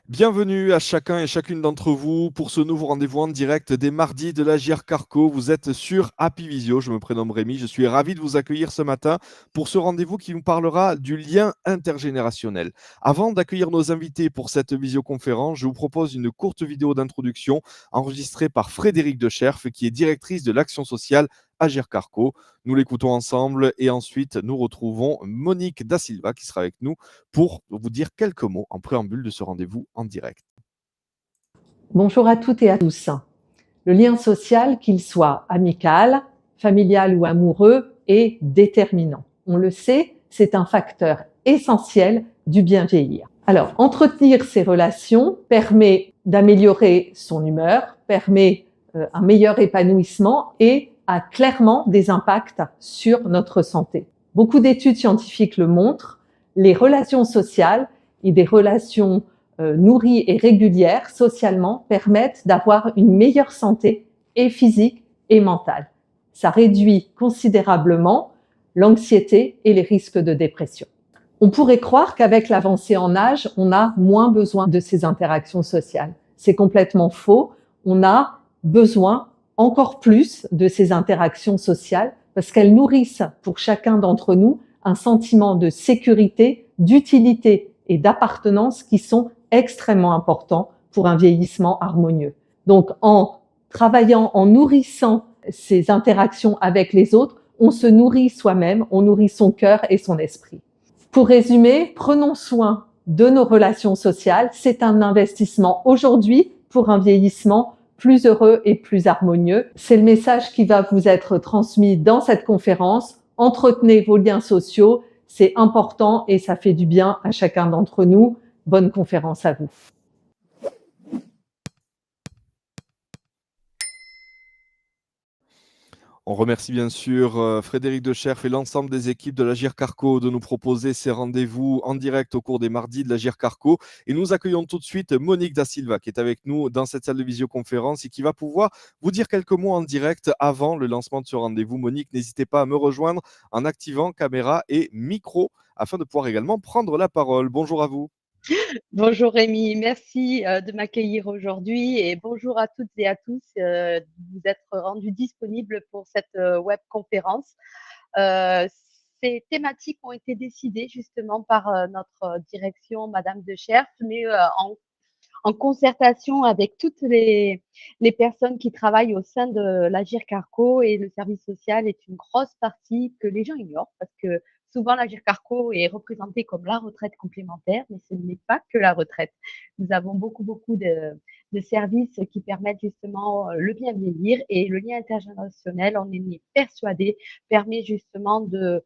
Bienvenue à chacun et chacune d'entre vous pour ce nouveau rendez-vous en direct des mardis de l'Agir Carco. Vous êtes sur Happy Visio. Je me prénomme Rémi. Je suis ravi de vous accueillir ce matin pour ce rendez-vous qui nous parlera du lien intergénérationnel. Avant d'accueillir nos invités pour cette visioconférence, je vous propose une courte vidéo d'introduction enregistrée par Frédéric Decherf, qui est directrice de l'action sociale Agir Carco. Nous l'écoutons ensemble et ensuite nous retrouvons Monique Da Silva qui sera avec nous pour vous dire quelques mots en préambule de ce rendez-vous en direct. Bonjour à toutes et à tous. Le lien social, qu'il soit amical, familial ou amoureux, est déterminant. On le sait, c'est un facteur essentiel du bien vieillir. Alors, entretenir ces relations permet d'améliorer son humeur, permet un meilleur épanouissement et a clairement des impacts sur notre santé. Beaucoup d'études scientifiques le montrent, les relations sociales et des relations nourries et régulières socialement permettent d'avoir une meilleure santé et physique et mentale. Ça réduit considérablement l'anxiété et les risques de dépression. On pourrait croire qu'avec l'avancée en âge, on a moins besoin de ces interactions sociales. C'est complètement faux. On a besoin encore plus de ces interactions sociales parce qu'elles nourrissent pour chacun d'entre nous un sentiment de sécurité, d'utilité et d'appartenance qui sont extrêmement importants pour un vieillissement harmonieux. Donc, en travaillant, en nourrissant ces interactions avec les autres, on se nourrit soi-même, on nourrit son cœur et son esprit. Pour résumer, prenons soin de nos relations sociales. C'est un investissement aujourd'hui pour un vieillissement plus heureux et plus harmonieux. C'est le message qui va vous être transmis dans cette conférence. Entretenez vos liens sociaux, c'est important et ça fait du bien à chacun d'entre nous. Bonne conférence à vous. On remercie bien sûr Frédéric Decherf et l'ensemble des équipes de l'Agir Carco de nous proposer ces rendez-vous en direct au cours des mardis de l'Agir Carco. Et nous accueillons tout de suite Monique Da Silva qui est avec nous dans cette salle de visioconférence et qui va pouvoir vous dire quelques mots en direct avant le lancement de ce rendez-vous. Monique, n'hésitez pas à me rejoindre en activant caméra et micro afin de pouvoir également prendre la parole. Bonjour à vous. Bonjour Rémi, merci de m'accueillir aujourd'hui et bonjour à toutes et à tous de vous être rendus disponibles pour cette webconférence. Ces thématiques ont été décidées justement par notre direction, Madame Decherf, mais en concertation avec toutes les personnes qui travaillent au sein de l'Agir Carco, et le service social est une grosse partie que les gens ignorent parce que souvent l'Agir Carco est représenté comme la retraite complémentaire, mais ce n'est pas que la retraite. Nous avons beaucoup de services qui permettent justement le bien vieillir, et le lien intergénérationnel, on est persuadé, permet justement de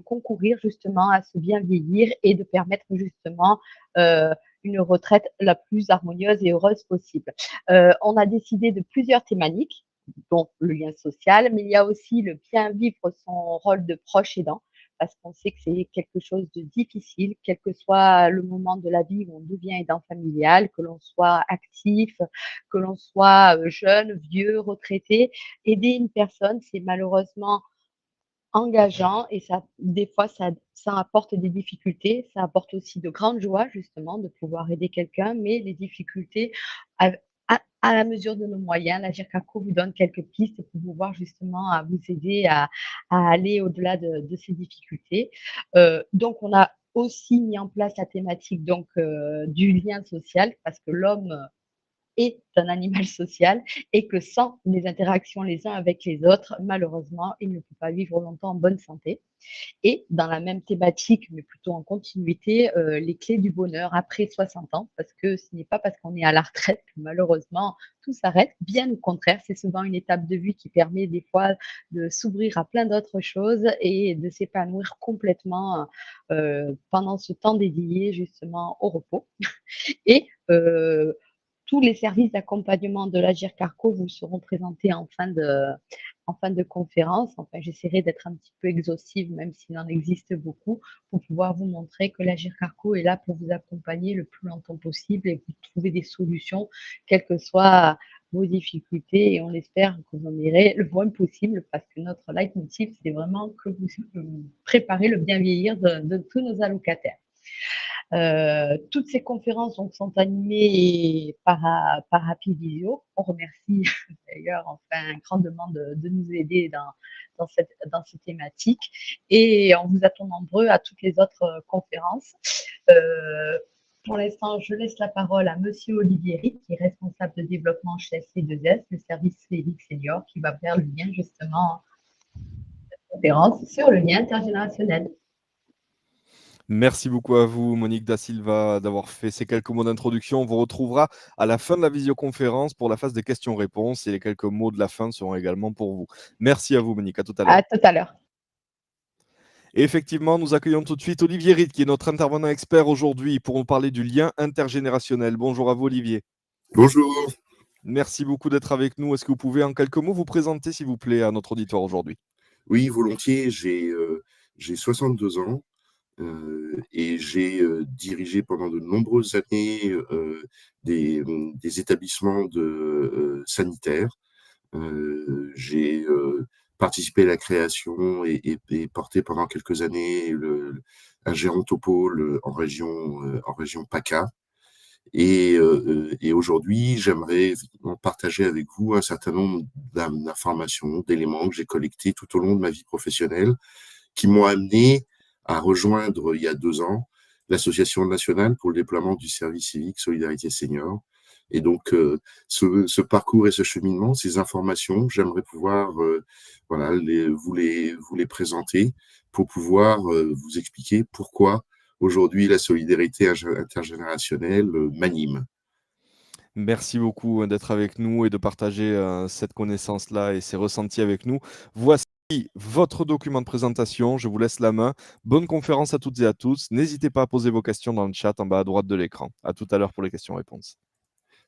concourir justement à ce bien vieillir et de permettre justement une retraite la plus harmonieuse et heureuse possible. On a décidé de plusieurs thématiques, dont le lien social, mais il y a aussi le bien vivre son rôle de proche aidant, parce qu'on sait que c'est quelque chose de difficile, quel que soit le moment de la vie où on devient aidant familial, que l'on soit actif, que l'on soit jeune, vieux, retraité. Aider une personne, c'est malheureusement engageant, et ça, des fois, ça apporte des difficultés. Ça apporte aussi de grandes joies, justement, de pouvoir aider quelqu'un, mais les difficultés, à la mesure de nos moyens, l'Agir Carco vous donne quelques pistes pour pouvoir justement à vous aider à aller au-delà de ces difficultés. Donc, on a aussi mis en place la thématique donc du lien social, parce que l'homme est un animal social et que sans les interactions les uns avec les autres, malheureusement, il ne peut pas vivre longtemps en bonne santé. Et dans la même thématique, mais plutôt en continuité, les clés du bonheur après 60 ans, parce que ce n'est pas parce qu'on est à la retraite que malheureusement tout s'arrête. Bien au contraire, c'est souvent une étape de vie qui permet des fois de s'ouvrir à plein d'autres choses et de s'épanouir complètement pendant ce temps dédié justement au repos. Et tous les services d'accompagnement de l'Agir Carco vous seront présentés en fin de conférence. Enfin, j'essaierai d'être un petit peu exhaustive, même s'il en existe beaucoup, pour pouvoir vous montrer que l'Agir Carco est là pour vous accompagner le plus longtemps possible et vous trouver des solutions, quelles que soient vos difficultés. Et on espère que vous en irez le moins possible, parce que notre leitmotiv, c'est vraiment que vous préparez le bien vieillir de tous nos allocataires. Toutes ces conférences donc, sont animées par Happyvisio. On remercie d'ailleurs enfin, grandement de nous aider dans ces thématiques. Et on vous attend nombreux à toutes les autres conférences. Pour l'instant, je laisse la parole à Monsieur Olivier Ritt, qui est responsable de développement chez SC2S, le service civique senior, qui va faire le lien justement de cette conférence sur le lien intergénérationnel. Merci beaucoup à vous, Monique Da Silva, d'avoir fait ces quelques mots d'introduction. On vous retrouvera à la fin de la visioconférence pour la phase des questions-réponses et les quelques mots de la fin seront également pour vous. Merci à vous, Monique. À tout à l'heure. À tout à l'heure. Et effectivement, nous accueillons tout de suite Olivier Ritt, qui est notre intervenant expert aujourd'hui pour nous parler du lien intergénérationnel. Bonjour à vous, Olivier. Bonjour. Merci beaucoup d'être avec nous. Est-ce que vous pouvez en quelques mots vous présenter, s'il vous plaît, à notre auditoire aujourd'hui? Oui, volontiers. J'ai 62 ans et j'ai dirigé pendant de nombreuses années des établissements sanitaires. J'ai participé à la création et porté pendant quelques années un gérontopôle en région PACA. Et aujourd'hui, j'aimerais effectivement partager avec vous un certain nombre d'informations, d'éléments que j'ai collectés tout au long de ma vie professionnelle, qui m'ont amené à rejoindre il y a 2 ans l'Association nationale pour le déploiement du service civique Solidarité Senior. Et donc, ce parcours et ce cheminement, ces informations, j'aimerais pouvoir voilà, vous les présenter pour pouvoir vous expliquer pourquoi aujourd'hui la solidarité intergénérationnelle m'anime. Merci beaucoup d'être avec nous et de partager cette connaissance-là et ces ressentis avec nous. Voici votre document de présentation. Je vous laisse la main. Bonne conférence à toutes et à tous. N'hésitez pas à poser vos questions dans le chat en bas à droite de l'écran. À tout à l'heure pour les questions-réponses.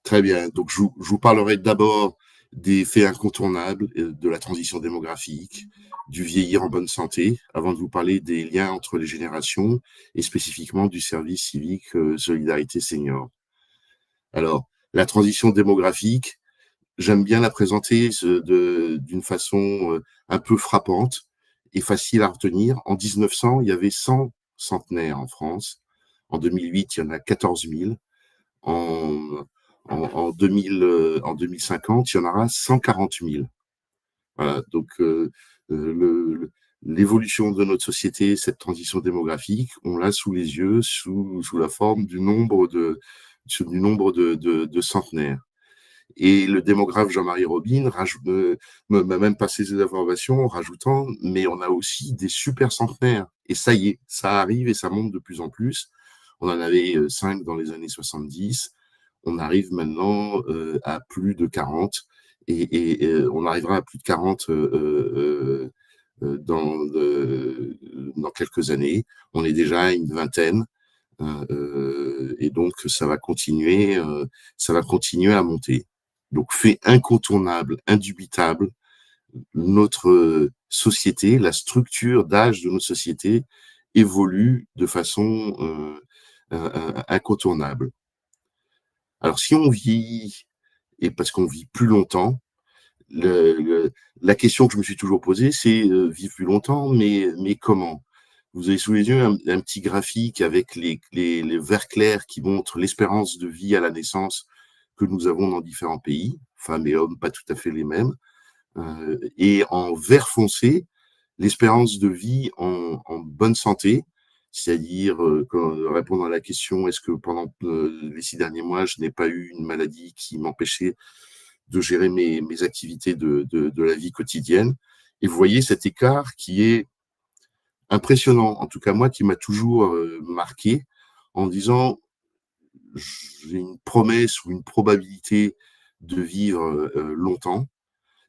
Très bien. Donc, je vous parlerai d'abord des faits incontournables de la transition démographique, du vieillir en bonne santé, avant de vous parler des liens entre les générations et spécifiquement du service civique Solidarité Senior. Alors, la transition démographique, j'aime bien la présenter d'une façon un peu frappante et facile à retenir. En 1900, il y avait 100 centenaires en France. En 2008, il y en a 14 000. En 2050, il y en aura 140 000. Voilà, donc l'évolution de notre société, cette transition démographique, on l'a sous les yeux, sous la forme du nombre de centenaires. Et le démographe Jean-Marie Robine m'a même passé ces informations en rajoutant, mais on a aussi des super centenaires. Et ça y est, ça arrive et ça monte de plus en plus. On en avait 5 dans les années 70. On arrive maintenant à plus de 40 et on arrivera à plus de 40 dans quelques années. On est déjà à une vingtaine et donc ça va continuer à monter. Donc fait incontournable, indubitable, notre société, la structure d'âge de nos sociétés évolue de façon incontournable. Alors, si on vieillit, et parce qu'on vit plus longtemps, la question que je me suis toujours posée, c'est vivre plus longtemps, mais comment? Vous avez sous les yeux un petit graphique avec les verts clairs qui montrent l'espérance de vie à la naissance que nous avons dans différents pays, femmes et hommes pas tout à fait les mêmes, et en vert foncé, l'espérance de vie en bonne santé, c'est-à-dire répondre à la question est-ce que pendant les 6 derniers mois, je n'ai pas eu une maladie qui m'empêchait de gérer mes activités de la vie quotidienne. Et vous voyez cet écart qui est impressionnant, en tout cas moi, qui m'a toujours marqué en disant j'ai une promesse ou une probabilité de vivre longtemps,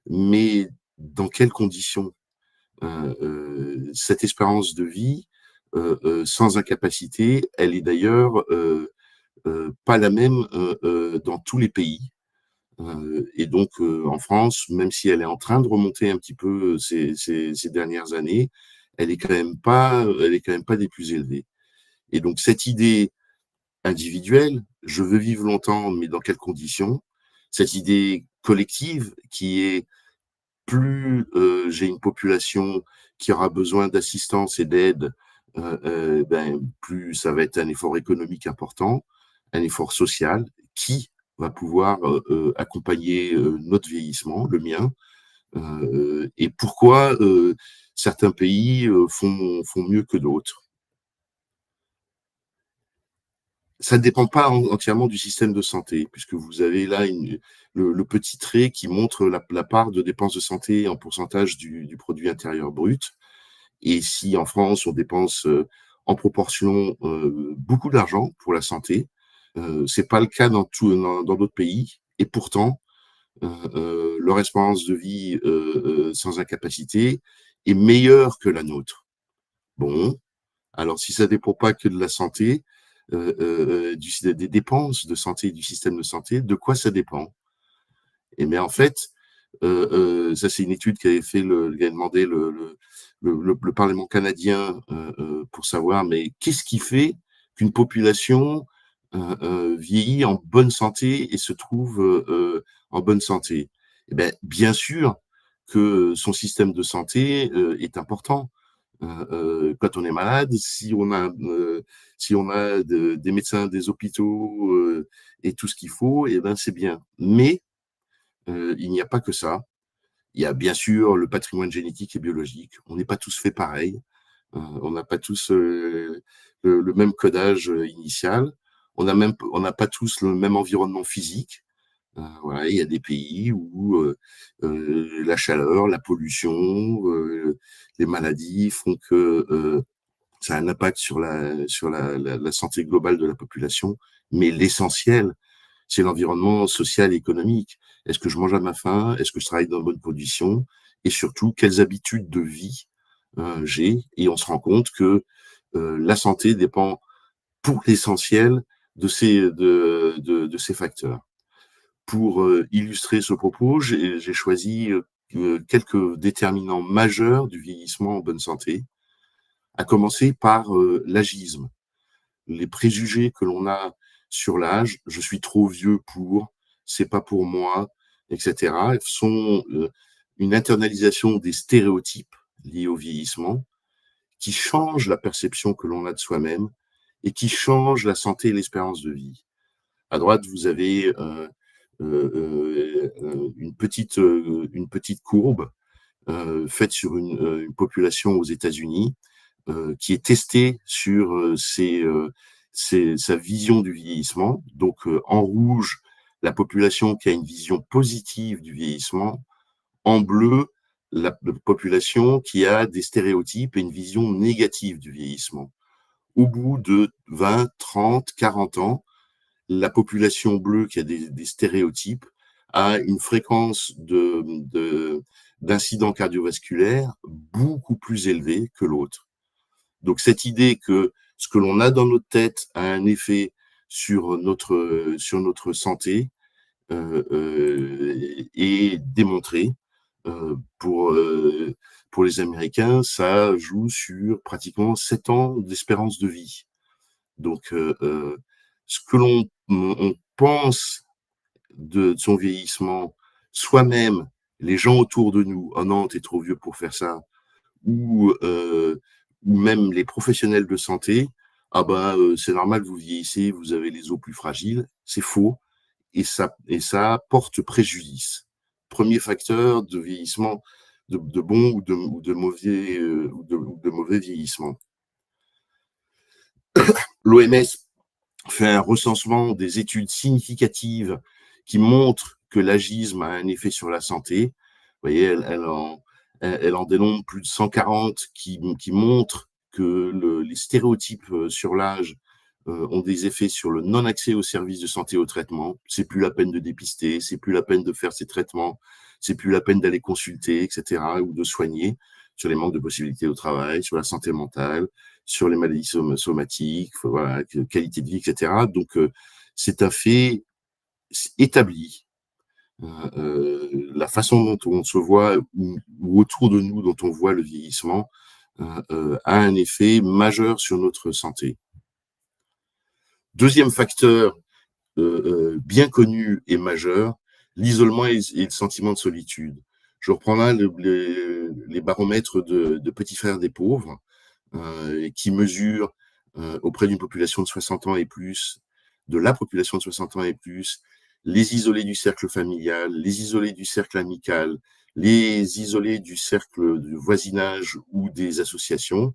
mais dans quelles conditions? Cette espérance de vie sans incapacité, elle est d'ailleurs pas la même dans tous les pays. Et donc en France, même si elle est en train de remonter un petit peu ces dernières années, elle est quand même pas des plus élevées. Et donc cette idée individuelle, je veux vivre longtemps, mais dans quelles conditions? Cette idée collective qui est plus j'ai une population qui aura besoin d'assistance et d'aide, plus ça va être un effort économique important, un effort social qui va pouvoir accompagner notre vieillissement, le mien, et pourquoi certains pays font mieux que d'autres. Ça ne dépend pas entièrement du système de santé, puisque vous avez là le petit trait qui montre la part de dépenses de santé en pourcentage du produit intérieur brut. Et si en France, on dépense en proportion beaucoup d'argent pour la santé, c'est pas le cas dans d'autres pays. Et pourtant, leur espérance de vie sans incapacité est meilleure que la nôtre. Bon, alors si ça dépend pas que de la santé, des dépenses de santé, du système de santé, de quoi ça dépend? Et mais en fait, ça c'est une étude qui avait fait qui a demandé le Parlement canadien pour savoir, mais qu'est-ce qui fait qu'une population vieillit en bonne santé et se trouve en bonne santé? Eh ben, bien sûr que son système de santé est important. Quand on est malade, si on a des médecins, des hôpitaux et tout ce qu'il faut, eh ben c'est bien. Mais il n'y a pas que ça. Il y a bien sûr le patrimoine génétique et biologique. On n'est pas tous faits pareil. On n'a pas tous le même codage initial. On n'a pas tous le même environnement physique. Voilà, il y a des pays où la chaleur, la pollution, les maladies font que ça a un impact sur la santé globale de la population. Mais l'essentiel, c'est l'environnement social et économique. Est-ce que je mange à ma faim? Est-ce que je travaille dans de bonnes conditions? Et surtout, quelles habitudes de vie j'ai? Et on se rend compte que la santé dépend pour l'essentiel de ces facteurs. Pour illustrer ce propos, j'ai choisi quelques déterminants majeurs du vieillissement en bonne santé, à commencer par l'agisme. Les préjugés que l'on a sur l'âge, je suis trop vieux pour, c'est pas pour moi, etc., sont une internalisation des stéréotypes liés au vieillissement qui changent la perception que l'on a de soi-même et qui changent la santé et l'espérance de vie. À droite, vous avez une petite courbe faite sur une population aux États-Unis qui est testée sur sa vision du vieillissement. Donc, en rouge, la population qui a une vision positive du vieillissement. En bleu, la population qui a des stéréotypes et une vision négative du vieillissement. Au bout de 20, 30, 40 ans, la population bleue qui a des stéréotypes a une fréquence d'incidents cardiovasculaires beaucoup plus élevée que l'autre. Donc cette idée que ce que l'on a dans notre tête a un effet sur notre santé est démontrée. Pour les Américains, ça joue sur pratiquement 7 ans d'espérance de vie. Donc ce que on pense de son vieillissement, soi-même, les gens autour de nous, oh non, t'es trop vieux pour faire ça, ou même les professionnels de santé, ah bah c'est normal, vous vieillissez, vous avez les os plus fragiles, c'est faux, et ça porte préjudice. Premier facteur de vieillissement, de bon ou de mauvais vieillissement. L'OMS fait un recensement des études significatives qui montrent que l'agisme a un effet sur la santé. Vous voyez, elle en dénombre plus de 140 qui montrent que les stéréotypes sur l'âge ont des effets sur le non-accès aux services de santé au traitement. C'est plus la peine de dépister, c'est plus la peine de faire ces traitements, c'est plus la peine d'aller consulter, etc., ou de soigner, sur les manques de possibilités au travail, sur la santé mentale, sur les maladies somatiques, voilà, qualité de vie, etc. Donc, c'est un fait établi. La façon dont on se voit ou autour de nous, dont on voit le vieillissement, a un effet majeur sur notre santé. Deuxième facteur bien connu et majeur, l'isolement et le sentiment de solitude. Je reprends là les baromètres de Petits Frères des pauvres. qui mesure auprès d'une population de 60 ans et plus, de la population de 60 ans et plus, les isolés du cercle familial, les isolés du cercle amical, les isolés du cercle de voisinage ou des associations.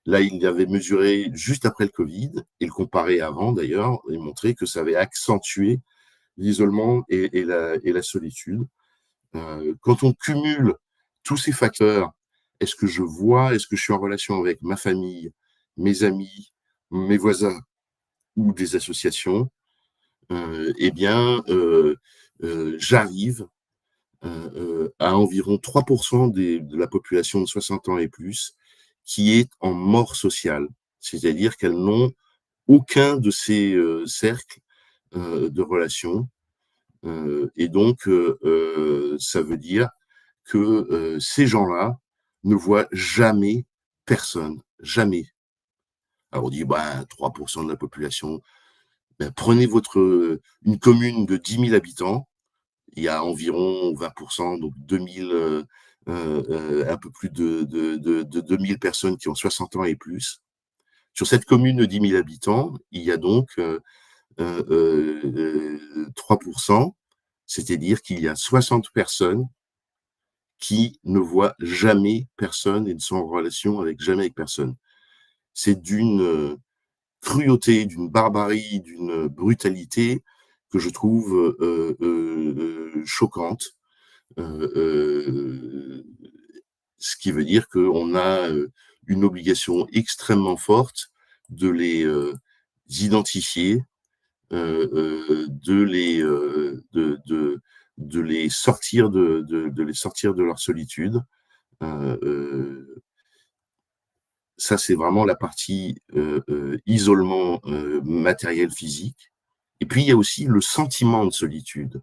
Là, il avait mesuré juste après le Covid et le comparé avant d'ailleurs et montré que ça avait accentué l'isolement et la solitude. Quand on cumule tous ces facteurs, est-ce que je suis en relation avec ma famille, mes amis, mes voisins ou des associations, eh bien, j'arrive à environ 3% de la population de 60 ans et plus qui est en mort sociale, c'est-à-dire qu'elles n'ont aucun de ces cercles de relations. Et donc, ça veut dire que ces gens-là ne voient jamais personne, jamais. Alors on dit, 3% de la population. Prenez une commune de 10 000 habitants, il y a environ 20%, donc 2000, un peu plus de 2000 personnes qui ont 60 ans et plus. Sur cette commune de 10 000 habitants, il y a donc 3%, c'est-à-dire qu'il y a 60 personnes qui ne voient jamais personne et ne sont en relation jamais avec personne. C'est d'une cruauté, d'une barbarie, d'une brutalité que je trouve choquante. Ce qui veut dire qu'on a une obligation extrêmement forte de les identifier, de les sortir de leur solitude. Ça, c'est vraiment la partie isolement matériel, physique. Et puis, il y a aussi le sentiment de solitude.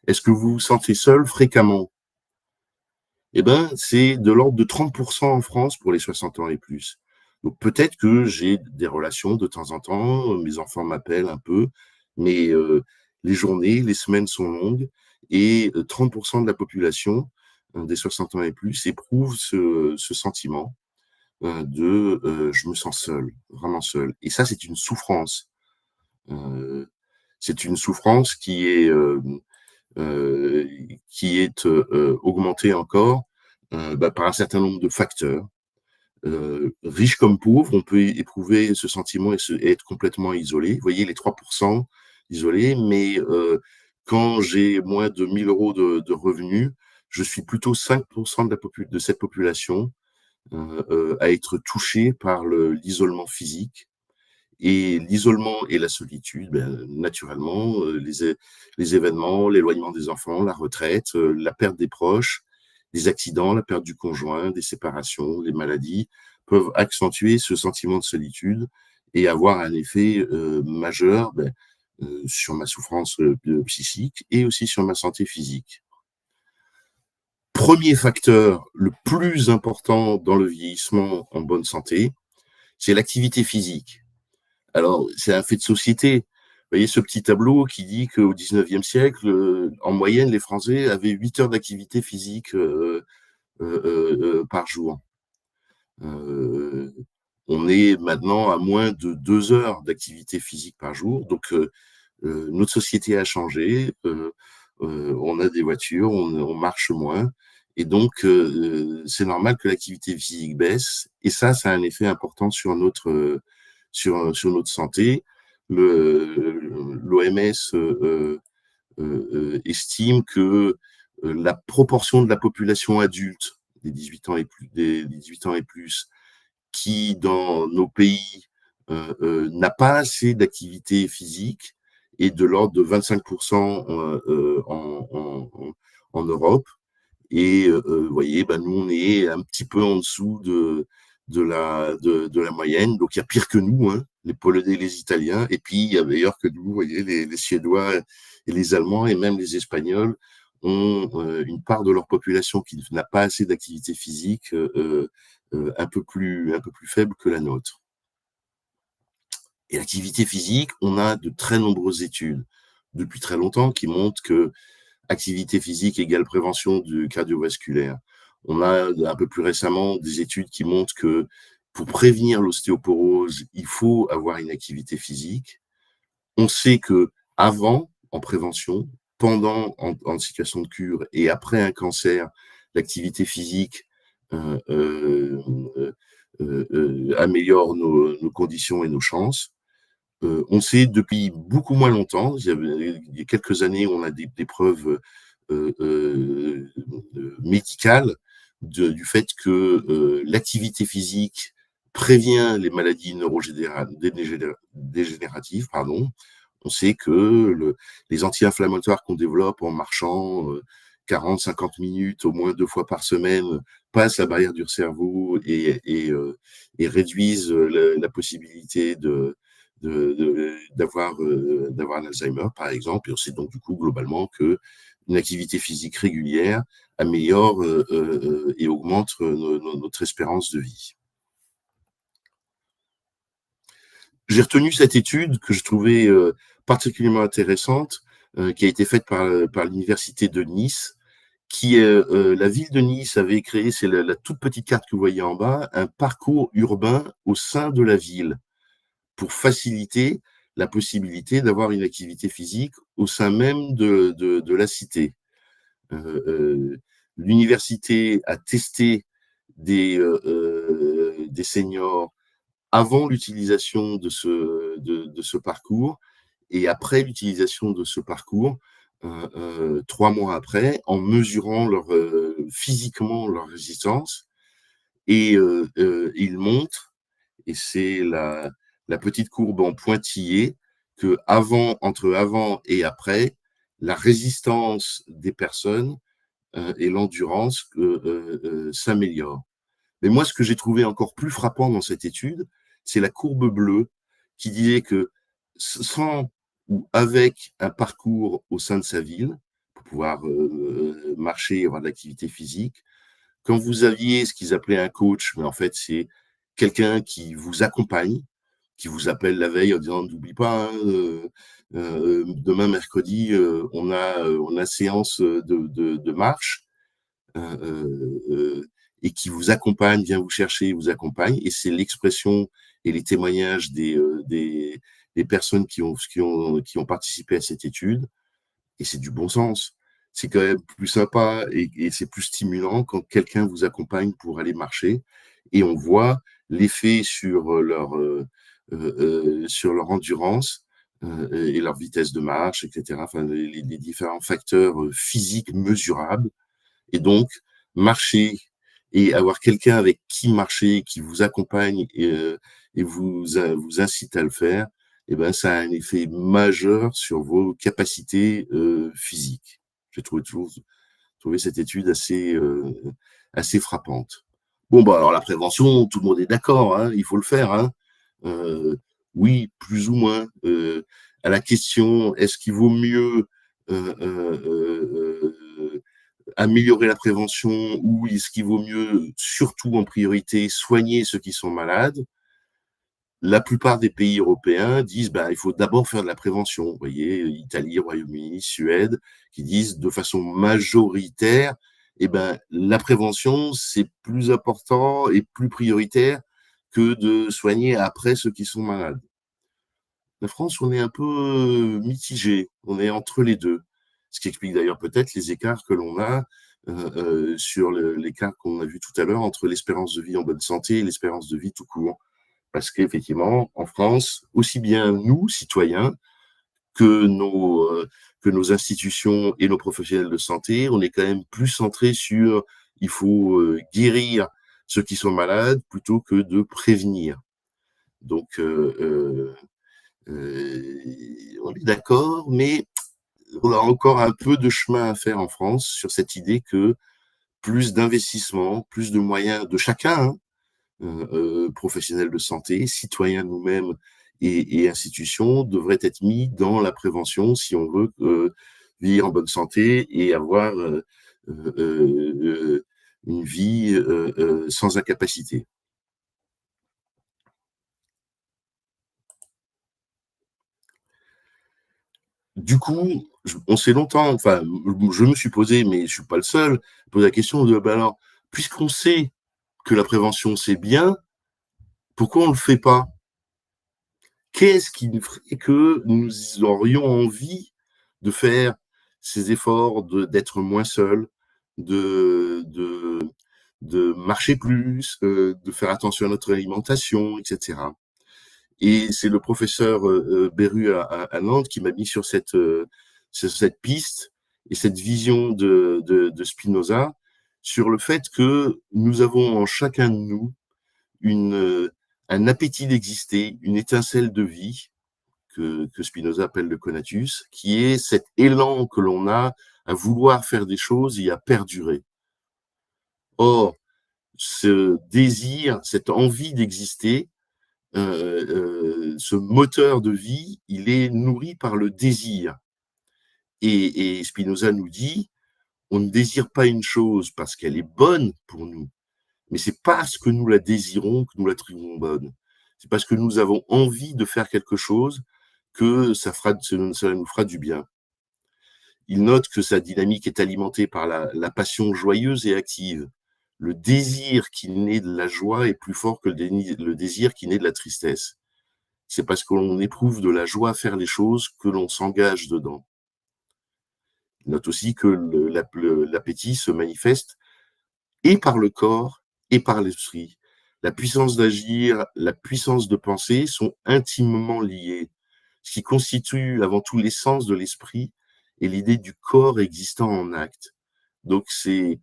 Est-ce que vous vous sentez seul fréquemment? Eh bien, c'est de l'ordre de 30% en France pour les 60 ans et plus. Donc, peut-être que j'ai des relations de temps en temps, mes enfants m'appellent un peu, mais les journées, les semaines sont longues et 30% de la population des 60 ans et plus éprouve ce sentiment je me sens seul, vraiment seul. Et ça, c'est une souffrance. C'est une souffrance qui est augmentée encore par un certain nombre de facteurs. Riche comme pauvre, on peut éprouver ce sentiment et être complètement isolé. Vous voyez, les 3% isolés, mais quand j'ai moins de 1 000 euros de revenus, je suis plutôt 5% de cette population à être touché par l'isolement physique. Et l'isolement et la solitude, naturellement, les événements, l'éloignement des enfants, la retraite, la perte des proches, les accidents, la perte du conjoint, des séparations, les maladies, peuvent accentuer ce sentiment de solitude et avoir un effet majeur sur ma souffrance psychique et aussi sur ma santé physique. Premier facteur, le plus important dans le vieillissement en bonne santé, c'est l'activité physique. Alors, c'est un fait de société. Vous voyez ce petit tableau qui dit qu'au 19e siècle, en moyenne, les Français avaient 8 heures d'activité physique par jour. On est maintenant à moins de 2 heures d'activité physique par jour. Donc, notre société a changé. On a des voitures, on marche moins. Et donc, c'est normal que l'activité physique baisse. Et ça a un effet important sur notre santé. L'OMS estime que la proportion de la population adulte des 18 ans et plus qui, dans nos pays, n'a pas assez d'activité physique est de l'ordre de 25% en Europe. Et vous voyez, nous, on est un petit peu en dessous de la moyenne. Donc, il y a pire que nous, hein, les Polonais, les Italiens. Et puis, il y a meilleur que nous, vous voyez, les Suédois et les Allemands et même les Espagnols ont une part de leur population qui n'a pas assez d'activité physique un peu plus faible que la nôtre. Et l'activité physique, on a de très nombreuses études depuis très longtemps qui montrent que activité physique égale prévention du cardiovasculaire. On a un peu plus récemment des études qui montrent que pour prévenir l'ostéoporose, il faut avoir une activité physique. On sait que avant, en prévention, pendant en situation de cure et après un cancer, l'activité physique améliore nos conditions et nos chances. On sait depuis beaucoup moins longtemps, il y a quelques années, on a des preuves médicales du fait que l'activité physique prévient les maladies neurodégénératives. On sait que les anti-inflammatoires qu'on développe en marchant 40-50 minutes au moins 2 fois par semaine passent la barrière du cerveau et réduisent la possibilité d'avoir un Alzheimer, par exemple. Et on sait donc du coup globalement que une activité physique régulière améliore et augmente notre espérance de vie. J'ai retenu cette étude que je trouvais particulièrement intéressante, qui a été faite par l'université de Nice, la ville de Nice avait créé, c'est la toute petite carte que vous voyez en bas, un parcours urbain au sein de la ville pour faciliter la possibilité d'avoir une activité physique au sein même de la cité. L'université a testé des seniors avant l'utilisation de ce parcours et après l'utilisation de ce parcours, 3 mois après, en mesurant physiquement leur résistance. Et ils montrent, et c'est la petite courbe en pointillé, que entre avant et après, la résistance des personnes et l'endurance s'améliorent. Mais moi, ce que j'ai trouvé encore plus frappant dans cette étude, c'est la courbe bleue qui disait que sans ou avec un parcours au sein de sa ville, pour pouvoir marcher, avoir de l'activité physique, quand vous aviez ce qu'ils appelaient un coach, mais en fait, c'est quelqu'un qui vous accompagne, qui vous appelle la veille en disant n'oublie pas, demain mercredi, on a séance de marche, et qui vous accompagne, vient vous chercher, vous accompagne. Et c'est l'expression et les témoignages des personnes qui ont participé à cette étude. Et c'est du bon sens. C'est quand même plus sympa et c'est plus stimulant quand quelqu'un vous accompagne pour aller marcher. Et on voit l'effet sur leur endurance et leur vitesse de marche, etc. Enfin, les différents facteurs physiques mesurables. Et donc, marcher et avoir quelqu'un avec qui marcher, qui vous accompagne et vous incite à le faire, eh ben, ça a un effet majeur sur vos capacités physiques. J'ai trouvé cette étude assez frappante. Bon, bah, alors la prévention, tout le monde est d'accord, hein, il faut le faire. Hein. Oui, plus ou moins. À la question, est-ce qu'il vaut mieux améliorer la prévention ou est-ce qu'il vaut mieux, surtout en priorité, soigner ceux qui sont malades? La plupart des pays européens disent il faut d'abord faire de la prévention. Vous voyez, Italie, Royaume-Uni, Suède, qui disent de façon majoritaire, la prévention, c'est plus important et plus prioritaire que de soigner après ceux qui sont malades. La France, on est un peu mitigé, on est entre les deux. Ce qui explique d'ailleurs peut-être les écarts que l'on a sur l'écart qu'on a vu tout à l'heure entre l'espérance de vie en bonne santé et l'espérance de vie tout court. Parce qu'effectivement, en France, aussi bien nous, citoyens, que nos institutions et nos professionnels de santé, on est quand même plus centré sur il faut guérir ceux qui sont malades plutôt que de prévenir. Donc, on est d'accord, mais on a encore un peu de chemin à faire en France sur cette idée que plus d'investissement, plus de moyens de chacun, professionnels de santé, citoyens nous-mêmes et institutions, devraient être mis dans la prévention si on veut vivre en bonne santé et avoir une vie sans incapacité. Du coup, on s'est longtemps, enfin, je me suis posé, mais je suis pas le seul, posé la question de, alors, puisqu'on sait que la prévention c'est bien, Pourquoi on ne le fait pas? Qu'est-ce qui ferait que nous aurions envie de faire ces efforts, d'être moins seuls, de, de, de marcher plus, de faire attention à notre alimentation, etc. Et c'est le professeur Beru à Nantes qui m'a mis sur cette piste et cette vision de Spinoza sur le fait que nous avons en chacun de nous un appétit d'exister, une étincelle de vie que Spinoza appelle le conatus, qui est cet élan que l'on a à vouloir faire des choses et à perdurer. Or, ce désir, cette envie d'exister, ce moteur de vie, il est nourri par le désir. Et Spinoza nous dit, on ne désire pas une chose parce qu'elle est bonne pour nous, mais c'est parce que nous la désirons que nous la trouvons bonne. C'est parce que nous avons envie de faire quelque chose que cela nous fera du bien. Il note que sa dynamique est alimentée par la passion joyeuse et active. Le désir qui naît de la joie est plus fort que le désir qui naît de la tristesse. C'est parce que l'on éprouve de la joie à faire les choses que l'on s'engage dedans. Il note aussi que l'appétit se manifeste et par le corps et par l'esprit. La puissance d'agir, la puissance de penser sont intimement liées. Ce qui constitue avant tout l'essence de l'esprit est l'idée du corps existant en acte. Donc c'est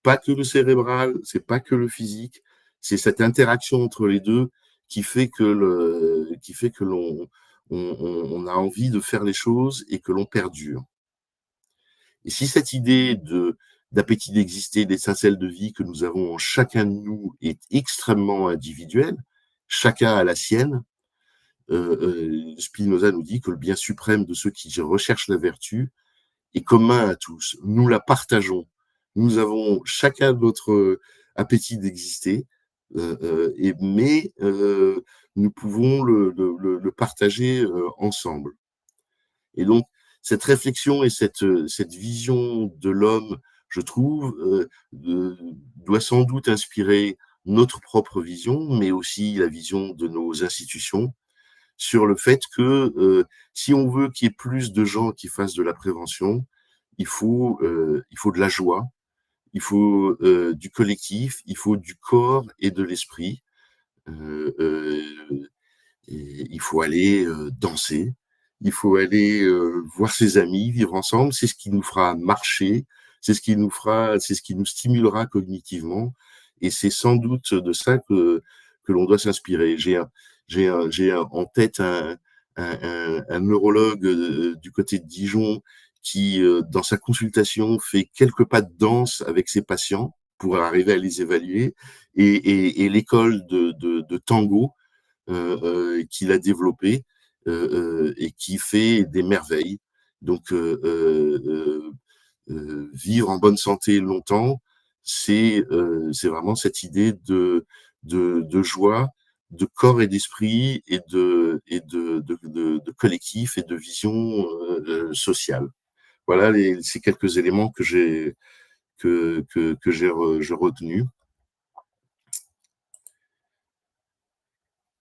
pas que le cérébral, c'est pas que le physique, c'est cette interaction entre les deux qui fait que l'on a envie de faire les choses et que l'on perdure. Et si cette idée d'appétit d'exister, d'étincelle de vie que nous avons en chacun de nous est extrêmement individuelle, chacun a la sienne, Spinoza nous dit que le bien suprême de ceux qui recherchent la vertu est commun à tous. Nous la partageons. Nous avons chacun notre appétit d'exister, mais nous pouvons le partager ensemble. Et donc, cette réflexion et cette vision de l'homme, je trouve, doit sans doute inspirer notre propre vision, mais aussi la vision de nos institutions, sur le fait que si on veut qu'il y ait plus de gens qui fassent de la prévention, il faut de la joie, il faut du collectif, il faut du corps et de l'esprit. Il faut aller danser, il faut aller voir ses amis, vivre ensemble. C'est ce qui nous fera marcher, c'est ce qui nous stimulera cognitivement. Et c'est sans doute de ça que l'on doit s'inspirer. J'ai en tête un neurologue du côté de Dijon qui, dans sa consultation, fait quelques pas de danse avec ses patients pour arriver à les évaluer, et l'école de tango qu'il a développé et qui fait des merveilles. Donc, vivre en bonne santé longtemps, c'est vraiment cette idée de joie, de corps et d'esprit, et de collectif et de vision sociale. Voilà ces quelques éléments que j'ai retenus.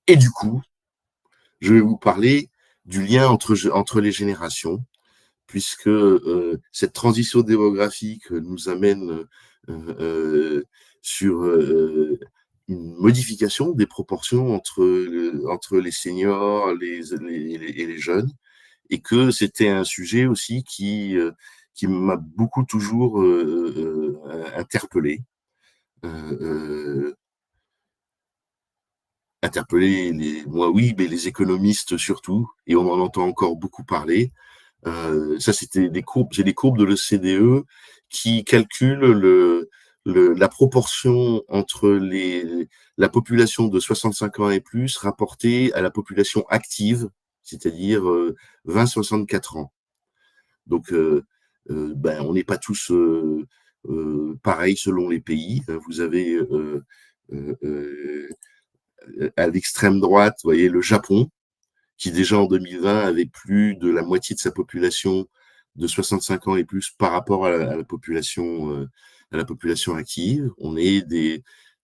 Et du coup, je vais vous parler du lien entre les générations, puisque cette transition démographique nous amène sur une modification des proportions entre les seniors et les jeunes, et que c'était un sujet aussi qui m'a beaucoup toujours interpellé. Moi oui, mais les économistes surtout, et on en entend encore beaucoup parler. Ça, c'était j'ai des courbes de l'OCDE qui calculent la proportion entre la population de 65 ans et plus rapportée à la population active, c'est-à-dire 20-64 ans. Donc, on n'est pas tous pareils selon les pays. Vous avez à l'extrême droite, vous voyez, le Japon, qui déjà en 2020 avait plus de la moitié de sa population de 65 ans et plus par rapport à la population active. On est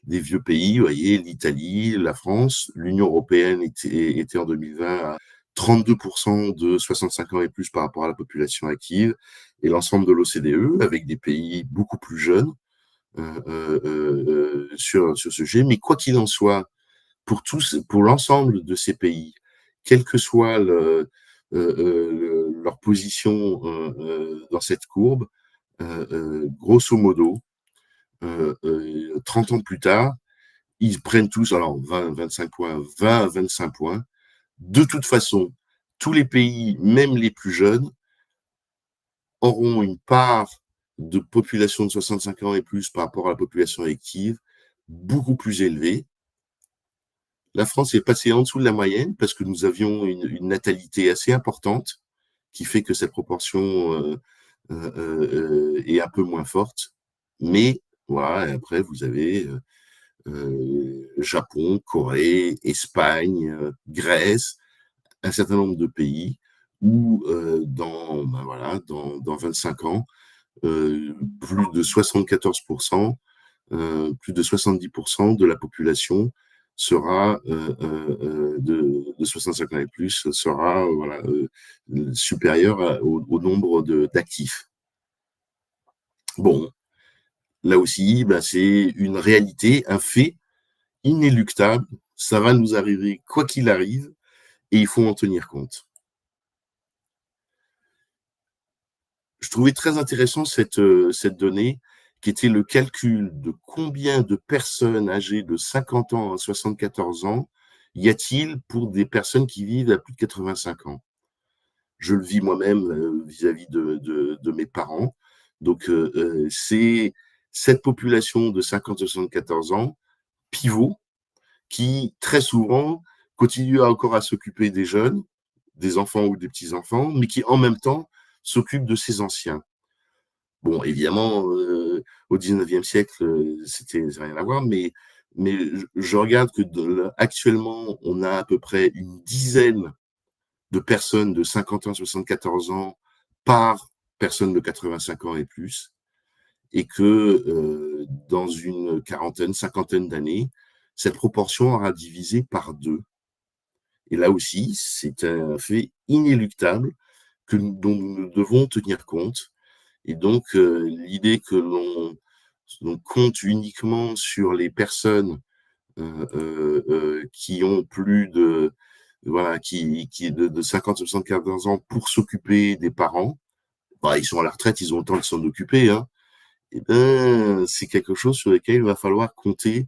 des vieux pays, vous voyez, l'Italie, la France, l'Union européenne était en 2020 à 32% de 65 ans et plus par rapport à la population active, et l'ensemble de l'OCDE, avec des pays beaucoup plus jeunes sur ce sujet. Mais quoi qu'il en soit, pour l'ensemble de ces pays, quelle que soit leur position dans cette courbe, grosso modo, 30 ans plus tard, ils prennent tous, alors 20, 25 points, 20 à 25 points. De toute façon, tous les pays, même les plus jeunes, auront une part de population de 65 ans et plus par rapport à la population active beaucoup plus élevée. La France est passée en dessous de la moyenne parce que nous avions une natalité assez importante qui fait que cette proportion est un peu moins forte. Mais voilà, et après, vous avez Japon, Corée, Espagne, Grèce, un certain nombre de pays où dans 25 ans, plus de 74%, plus de 70% de la population sera de 65 ans et plus sera supérieur au nombre d'actifs. Bon, là aussi, c'est une réalité, un fait inéluctable. Ça va nous arriver quoi qu'il arrive, et il faut en tenir compte. Je trouvais très intéressant cette donnée qui était le calcul de combien de personnes âgées de 50 ans à 74 ans y a-t-il pour des personnes qui vivent à plus de 85 ans. Je le vis moi-même vis-à-vis de mes parents. Donc, c'est cette population de 50 à 74 ans, pivot, qui très souvent continue encore à s'occuper des jeunes, des enfants ou des petits-enfants, mais qui en même temps s'occupe de ses anciens. Bon, évidemment, au 19e siècle, c'était rien à voir, mais je regarde que actuellement, on a à peu près une dizaine de personnes de 50 ans, 74 ans par personne de 85 ans et plus, et que dans une quarantaine, cinquantaine d'années, cette proportion aura divisé par 2. Et là aussi, c'est un fait inéluctable dont nous devons tenir compte. Et donc, l'idée que l'on compte uniquement sur les personnes qui ont plus de de 50 à 74 ans pour s'occuper des parents, ils sont à la retraite, ils ont le temps de s'en occuper, hein. Et c'est quelque chose sur lequel il va falloir compter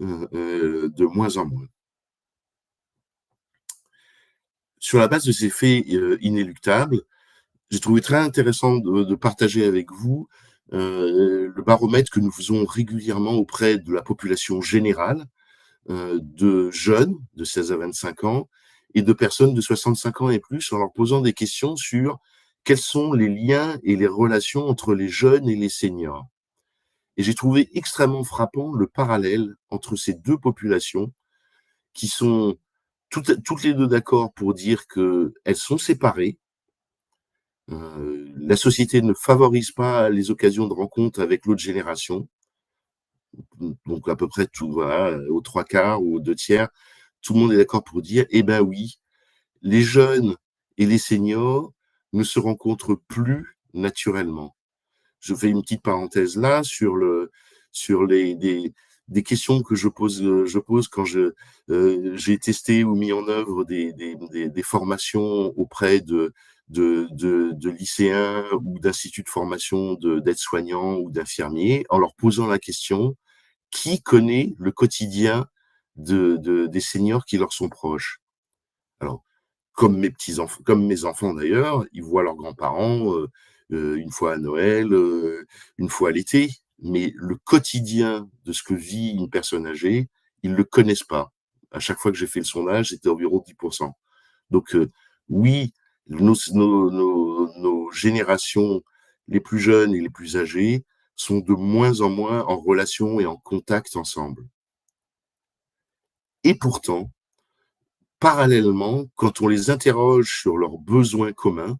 de moins en moins. Sur la base de ces faits inéluctables, j'ai trouvé très intéressant de partager avec vous le baromètre que nous faisons régulièrement auprès de la population générale, de jeunes de 16 à 25 ans et de personnes de 65 ans et plus, en leur posant des questions sur quels sont les liens et les relations entre les jeunes et les seniors. Et j'ai trouvé extrêmement frappant le parallèle entre ces deux populations qui sont toutes les deux d'accord pour dire qu'elles sont séparées. La société ne favorise pas les occasions de rencontre avec l'autre génération. Donc à peu près tout, voilà, aux 3/4 ou aux 2/3, tout le monde est d'accord pour dire, eh ben oui, les jeunes et les seniors ne se rencontrent plus naturellement. Je fais une petite parenthèse là sur des questions que je pose quand j'ai testé ou mis en œuvre des formations auprès de lycéens ou d'instituts de formation d'aides-soignants ou d'infirmiers, en leur posant la question: qui connaît le quotidien des seniors qui leur sont proches? Alors, comme mes enfants d'ailleurs, ils voient leurs grands-parents une fois à Noël, une fois à l'été, mais le quotidien de ce que vit une personne âgée, ils le connaissent pas. À chaque fois que j'ai fait le sondage, c'était environ 10%. Donc oui, nos générations, les plus jeunes et les plus âgés, sont de moins en moins en relation et en contact ensemble. Et pourtant, parallèlement, quand on les interroge sur leurs besoins communs,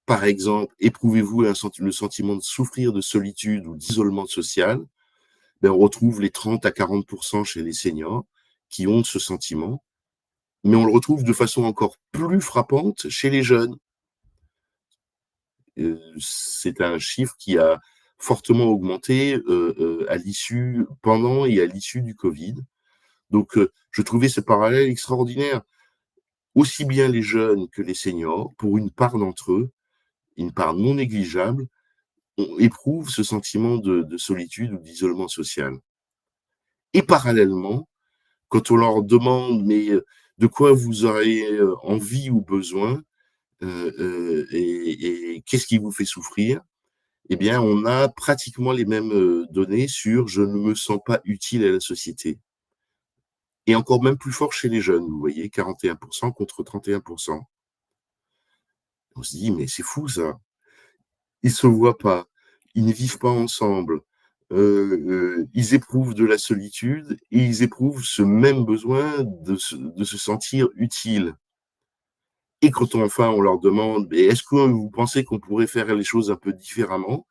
par exemple, éprouvez-vous le sentiment de souffrir de solitude ou d'isolement social? ben, on retrouve les 30 à 40% chez les seniors qui ont ce sentiment, mais on le retrouve de façon encore plus frappante chez les jeunes. C'est un chiffre qui a fortement augmenté à l'issue, pendant et à l'issue du Covid. Donc, je trouvais ce parallèle extraordinaire. Aussi bien les jeunes que les seniors, pour une part d'entre eux, une part non négligeable, éprouvent ce sentiment de solitude ou d'isolement social. Et parallèlement, quand on leur demande mais de quoi vous aurez envie ou besoin et qu'est-ce qui vous fait souffrir, eh bien, on a pratiquement les mêmes données sur je ne me sens pas utile à la société. Et encore même plus fort chez les jeunes, vous voyez, 41% contre 31%. On se dit, mais c'est fou ça. Ils se voient pas, ils ne vivent pas ensemble, ils éprouvent de la solitude et ils éprouvent ce même besoin de se sentir utile. Et quand on leur demande, mais est-ce que vous pensez qu'on pourrait faire les choses un peu différemment?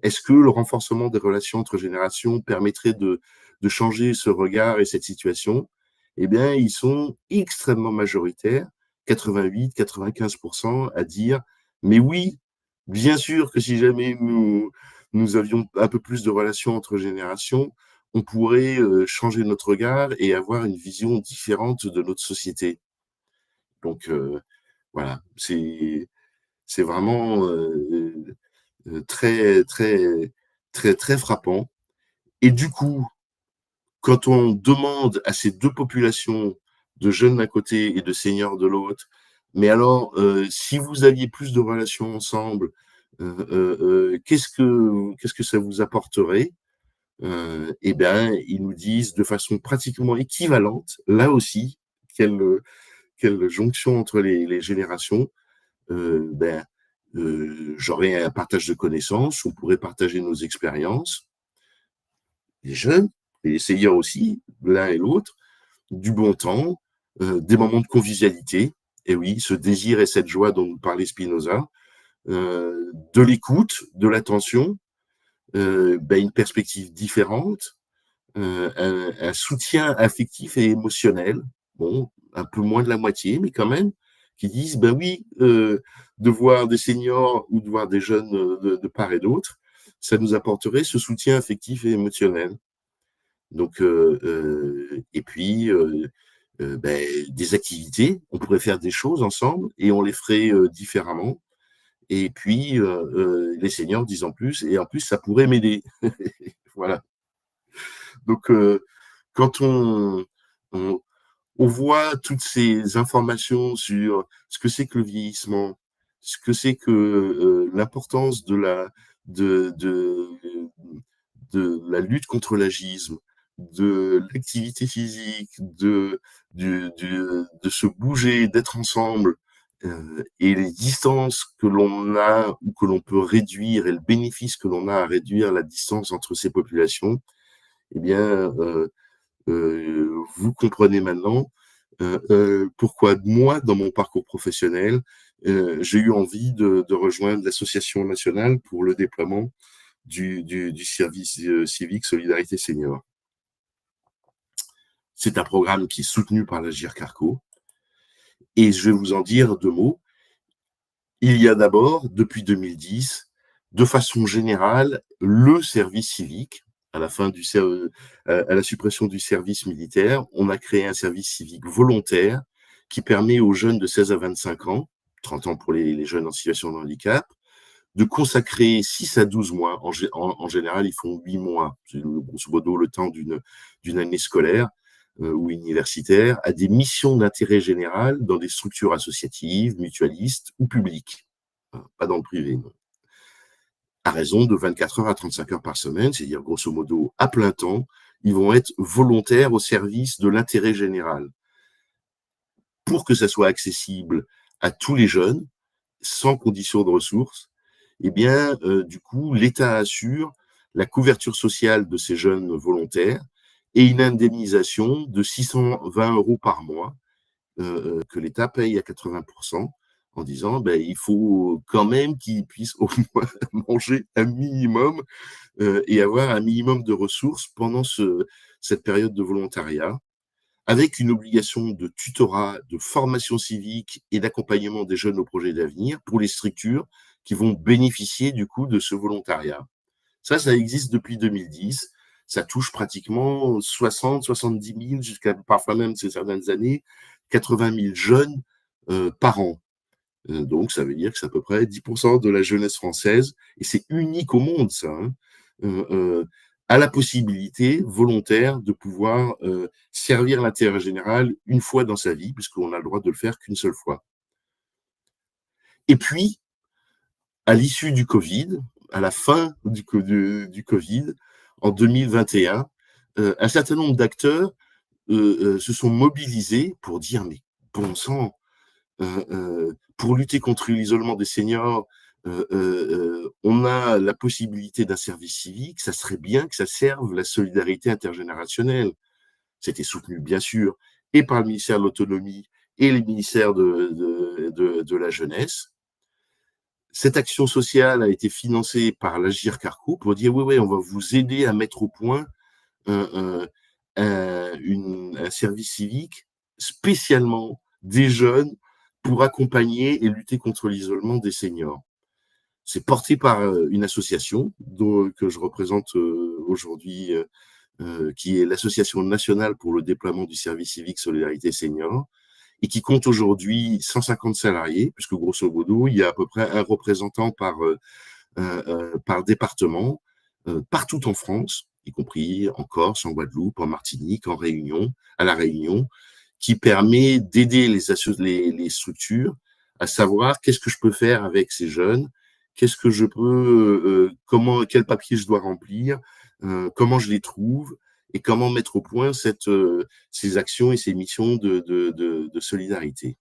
Est-ce que le renforcement des relations entre générations permettrait de changer ce regard et cette situation? Eh bien, ils sont extrêmement majoritaires, 88, 95% à dire, mais oui, bien sûr que si jamais nous avions un peu plus de relations entre générations, on pourrait changer notre regard et avoir une vision différente de notre société. Donc, voilà, c'est vraiment très, très, très, très frappant. Et du coup, quand on demande à ces deux populations, de jeunes d'un côté et de seniors de l'autre, mais alors, si vous aviez plus de relations ensemble, qu'est-ce que ça vous apporterait? Eh bien, ils nous disent de façon pratiquement équivalente, là aussi, quelle jonction entre les générations, ben, j'aurais un partage de connaissances, on pourrait partager nos expériences, les jeunes, et les seniors aussi, l'un et l'autre, du bon temps, des moments de convivialité, et oui, ce désir et cette joie dont nous parlait Spinoza, de l'écoute, de l'attention, ben, une perspective différente, un soutien affectif et émotionnel, bon, un peu moins de la moitié, mais quand même, qui disent, ben oui, de voir des seniors ou de voir des jeunes de part et d'autre, ça nous apporterait ce soutien affectif et émotionnel. Donc, et puis, ben, des activités, on pourrait faire des choses ensemble et on les ferait différemment. Et puis, les seniors disent en plus, et en plus, ça pourrait m'aider. Voilà. Donc, quand on, on voit toutes ces informations sur ce que c'est que le vieillissement, ce que c'est que l'importance de, de, de la lutte contre l'agisme, de l'activité physique, de se bouger, d'être ensemble, et les distances que l'on a ou que l'on peut réduire et le bénéfice que l'on a à réduire la distance entre ces populations, eh bien, vous comprenez maintenant pourquoi moi, dans mon parcours professionnel, j'ai eu envie de rejoindre l'Association nationale pour le déploiement du service civique Solidarité Senior. C'est un programme qui est soutenu par l'Agir Carco. Et je vais vous en dire deux mots. Il y a d'abord, depuis 2010, de façon générale, le service civique. À la suppression du service militaire, on a créé un service civique volontaire qui permet aux jeunes de 16 à 25 ans, 30 ans pour les jeunes en situation de handicap, de consacrer 6 à 12 mois, en général ils font 8 mois, c'est grosso modo le temps d'une année scolaire ou universitaire, à des missions d'intérêt général dans des structures associatives, mutualistes ou publiques, pas dans le privé, non. À raison de 24 heures à 35 heures par semaine, c'est-à-dire grosso modo à plein temps, ils vont être volontaires au service de l'intérêt général. Pour que ça soit accessible à tous les jeunes, sans condition de ressources, eh bien, du coup, l'État assure la couverture sociale de ces jeunes volontaires et une indemnisation de 620 € par mois que l'État paye à 80%, en disant il faut quand même qu'ils puissent au moins manger un minimum et avoir un minimum de ressources pendant cette période de volontariat, avec une obligation de tutorat, de formation civique et d'accompagnement des jeunes au projet d'avenir pour les structures qui vont bénéficier du coup de ce volontariat. Ça existe depuis 2010. Ça touche pratiquement 60, 70 000, jusqu'à parfois même ces certaines années, 80 000 jeunes par an. Donc, ça veut dire que c'est à peu près 10% de la jeunesse française, et c'est unique au monde, ça, a la possibilité volontaire de pouvoir servir l'intérêt général une fois dans sa vie, puisqu'on a le droit de le faire qu'une seule fois. Et puis, à l'issue du Covid, à la fin du Covid, en 2021, un certain nombre d'acteurs se sont mobilisés pour dire, mais bon sang, pour lutter contre l'isolement des seniors, on a la possibilité d'un service civique, ça serait bien que ça serve la solidarité intergénérationnelle. C'était soutenu, bien sûr, et par le ministère de l'Autonomie et les ministères de la Jeunesse. Cette action sociale a été financée par l'Agir Carco pour dire oui, on va vous aider à mettre au point un service civique spécialement des jeunes pour accompagner et lutter contre l'isolement des seniors. C'est porté par une association que je représente aujourd'hui, qui est l'Association nationale pour le déploiement du service civique Solidarité Senior, et qui compte aujourd'hui 150 salariés, puisque grosso modo, il y a à peu près un représentant par département, partout en France, y compris en Corse, en Guadeloupe, en Martinique, en Réunion, à La Réunion, qui permet d'aider les structures à savoir qu'est-ce que je peux faire avec ces jeunes, qu'est-ce que je peux, quel papier je dois remplir, comment je les trouve, et comment mettre au point ces actions et ces missions de solidarité.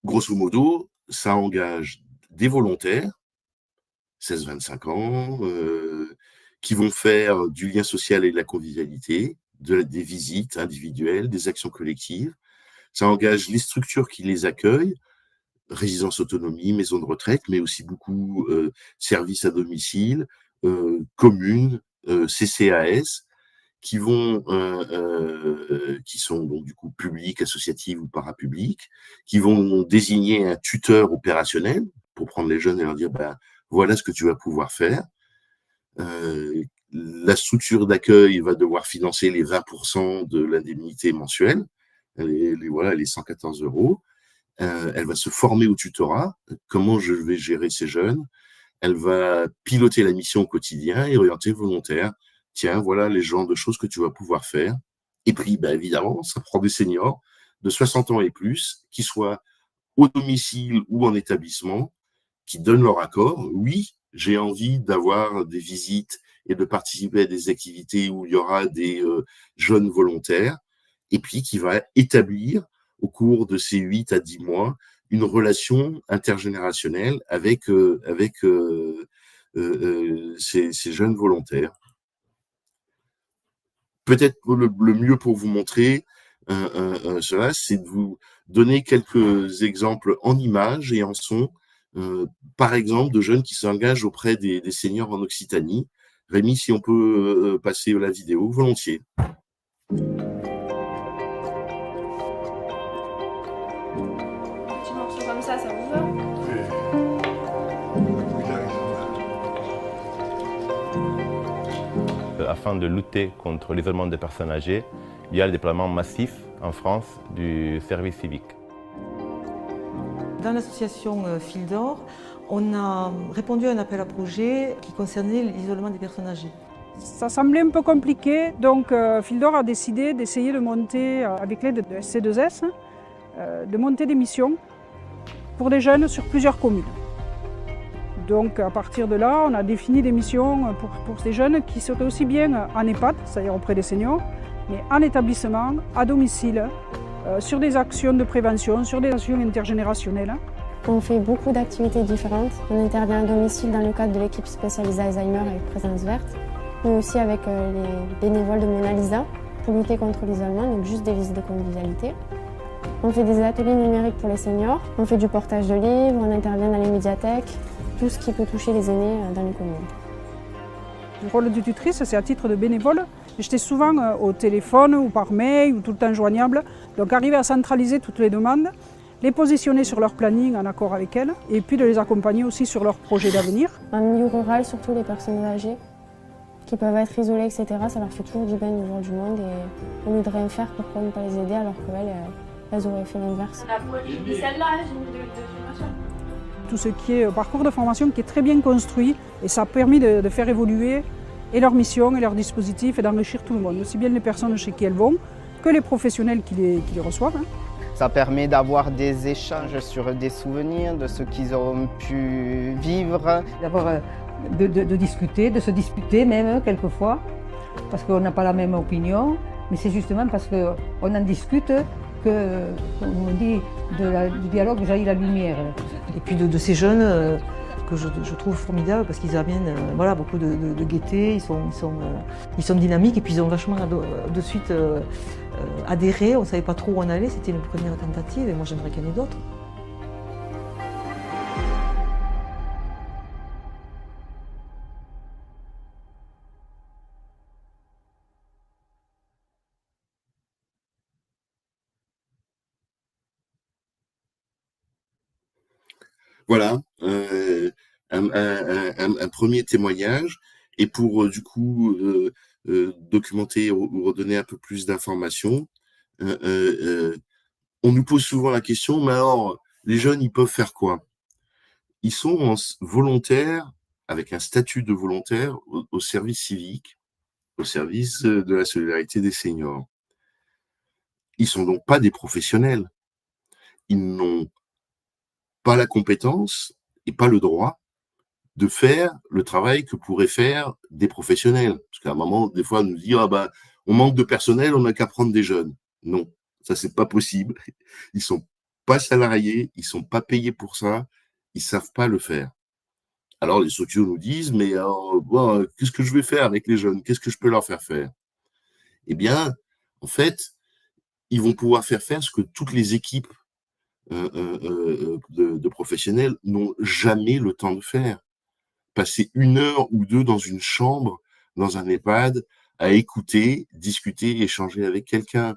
Grosso modo, ça engage des volontaires, 16-25 ans, qui vont faire du lien social et de la convivialité, des visites individuelles, des actions collectives. Ça engage les structures qui les accueillent, résidence autonomie, maison de retraite, mais aussi beaucoup services à domicile, communes, CCAS, qui sont donc du coup publics, associatifs ou parapublics, qui vont désigner un tuteur opérationnel pour prendre les jeunes et leur dire voilà ce que tu vas pouvoir faire. La structure d'accueil va devoir financer les 20% de l'indemnité mensuelle, les 114 €. Elle va se former au tutorat, comment je vais gérer ces jeunes. Elle va piloter la mission au quotidien et orienter volontaire. Tiens, voilà les genres de choses que tu vas pouvoir faire. Et puis, évidemment, ça prend des seniors de 60 ans et plus, qui soient au domicile ou en établissement, qui donnent leur accord. Oui, j'ai envie d'avoir des visites et de participer à des activités où il y aura des jeunes volontaires, et puis qui va établir au cours de ces 8 à 10 mois une relation intergénérationnelle avec ces jeunes volontaires. Peut-être le mieux pour vous montrer cela, c'est de vous donner quelques exemples en images et en son, par exemple de jeunes qui s'engagent auprès des seniors en Occitanie. Rémi, si on peut passer la vidéo, volontiers. Comme ça vous va? Afin de lutter contre l'isolement des personnes âgées, il y a le déploiement massif en France du service civique. Dans l'association Fil d'Or, on a répondu à un appel à projet qui concernait l'isolement des personnes âgées. Ça semblait un peu compliqué, donc Fil d'Or a décidé d'essayer de monter, avec l'aide de SC2S, de monter des missions pour des jeunes sur plusieurs communes. Donc à partir de là, on a défini des missions pour ces jeunes qui seraient aussi bien en EHPAD, c'est-à-dire auprès des seniors, mais en établissement, à domicile, sur des actions de prévention, sur des actions intergénérationnelles. On fait beaucoup d'activités différentes. On intervient à domicile dans le cadre de l'équipe spécialisée Alzheimer avec Présence Verte, mais aussi avec les bénévoles de Mona Lisa pour lutter contre l'isolement, donc juste des visites de convivialité. On fait des ateliers numériques pour les seniors, on fait du portage de livres, on intervient dans les médiathèques, tout ce qui peut toucher les aînés dans les communes. Le rôle de tutrice, c'est à titre de bénévole. J'étais souvent au téléphone ou par mail ou tout le temps joignable. Donc arriver à centraliser toutes les demandes, les positionner sur leur planning en accord avec elles et puis de les accompagner aussi sur leurs projets d'avenir. En milieu rural, surtout les personnes âgées qui peuvent être isolées, etc., ça leur fait toujours du bien de voir du monde et au lieu de rien faire, pourquoi ne pas les aider alors qu'elles auraient fait l'inverse. Tout ce qui est parcours de formation qui est très bien construit et ça a permis de faire évoluer et leur mission et leur dispositif et d'enrichir tout le monde, aussi bien les personnes chez qui elles vont que les professionnels qui les reçoivent. Ça permet d'avoir des échanges sur des souvenirs, de ce qu'ils ont pu vivre. De discuter, de se disputer même quelquefois, parce qu'on n'a pas la même opinion, mais c'est justement parce qu'on en discute que, comme on dit, du dialogue jaillit la lumière. Et puis de ces jeunes que je trouve formidables parce qu'ils amènent beaucoup de gaieté, ils sont dynamiques et puis ils ont vachement de suite adhéré. On ne savait pas trop où on allait, c'était une première tentative et moi j'aimerais qu'il y en ait d'autres. Voilà, un premier témoignage. Et pour du coup documenter ou redonner un peu plus d'informations, on nous pose souvent la question, mais alors, les jeunes, ils peuvent faire quoi? Ils sont volontaires, avec un statut de volontaire, au service civique, au service de la solidarité des seniors. Ils sont donc pas des professionnels. Ils n'ont pas la compétence et pas le droit de faire le travail que pourraient faire des professionnels. Parce qu'à un moment, des fois, on nous dit, on manque de personnel, on n'a qu'à prendre des jeunes. Non, ça, c'est pas possible. Ils sont pas salariés, ils sont pas payés pour ça, ils savent pas le faire. Alors, les structures nous disent, mais qu'est-ce que je vais faire avec les jeunes? Qu'est-ce que je peux leur faire faire? Eh bien, en fait, ils vont pouvoir faire ce que toutes les équipes de professionnels n'ont jamais le temps de faire. Passer 1 heure ou 2 dans une chambre, dans un EHPAD, à écouter, discuter, échanger avec quelqu'un,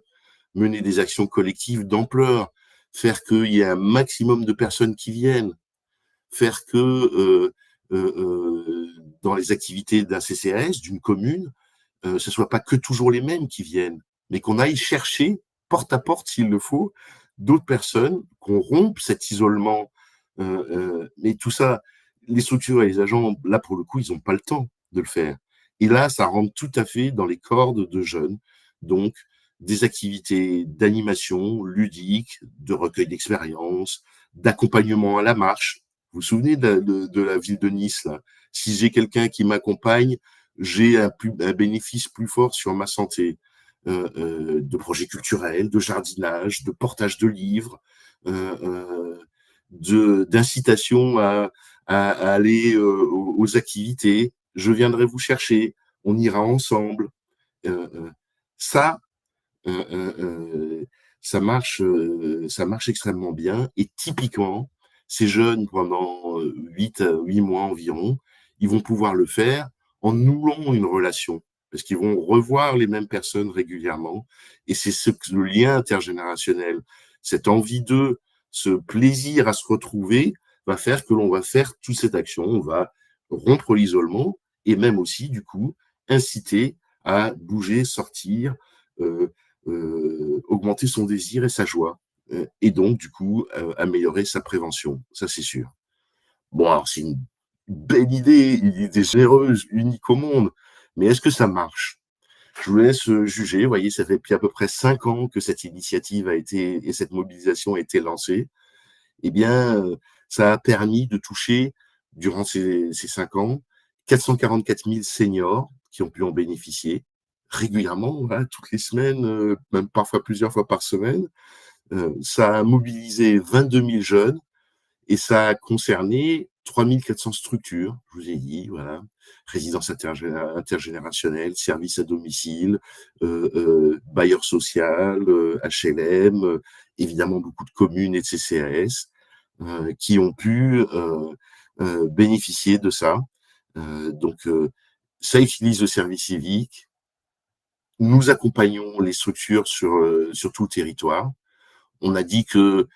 mener des actions collectives d'ampleur, faire qu'il y ait un maximum de personnes qui viennent, faire que dans les activités d'un CCAS, d'une commune, ce soit pas que toujours les mêmes qui viennent, mais qu'on aille chercher, porte à porte s'il le faut, d'autres personnes, qu'on rompe cet isolement. Mais tout ça, les structures et les agents, là, pour le coup, ils n'ont pas le temps de le faire. Et là, ça rentre tout à fait dans les cordes de jeunes. Donc, des activités d'animation ludique, de recueil d'expériences, d'accompagnement à la marche. Vous vous souvenez de la ville de Nice, là? Si j'ai quelqu'un qui m'accompagne, j'ai un bénéfice plus fort sur ma santé. De projets culturels, de jardinage, de portage de livres, d'incitation à aller aux activités. Je viendrai vous chercher, on ira ensemble. Ça marche extrêmement bien. Et typiquement, ces jeunes, pendant 8 mois environ, ils vont pouvoir le faire en nouant une relation, parce qu'ils vont revoir les mêmes personnes régulièrement. Et c'est le lien intergénérationnel, cette envie d'eux, ce plaisir à se retrouver, va faire que l'on va faire toute cette action. On va rompre l'isolement et même aussi, du coup, inciter à bouger, sortir, augmenter son désir et sa joie. Et donc, du coup, améliorer sa prévention. Ça, c'est sûr. Bon, alors, c'est une belle idée, une idée généreuse, unique au monde. Mais est-ce que ça marche? Je vous laisse juger. Vous voyez, ça fait depuis à peu près 5 ans que cette initiative et cette mobilisation a été lancée. Eh bien, ça a permis de toucher, durant ces 5 ans, 444 000 seniors qui ont pu en bénéficier régulièrement, toutes les semaines, même parfois plusieurs fois par semaine. Ça a mobilisé 22 000 jeunes et ça a concerné 3400 structures, je vous ai dit, voilà, résidence intergénérationnelle, services à domicile, bailleur social, HLM, évidemment beaucoup de communes et de CCAS, qui ont pu bénéficier de ça. Donc, ça utilise le service civique. Nous accompagnons les structures sur tout le territoire. On a dit que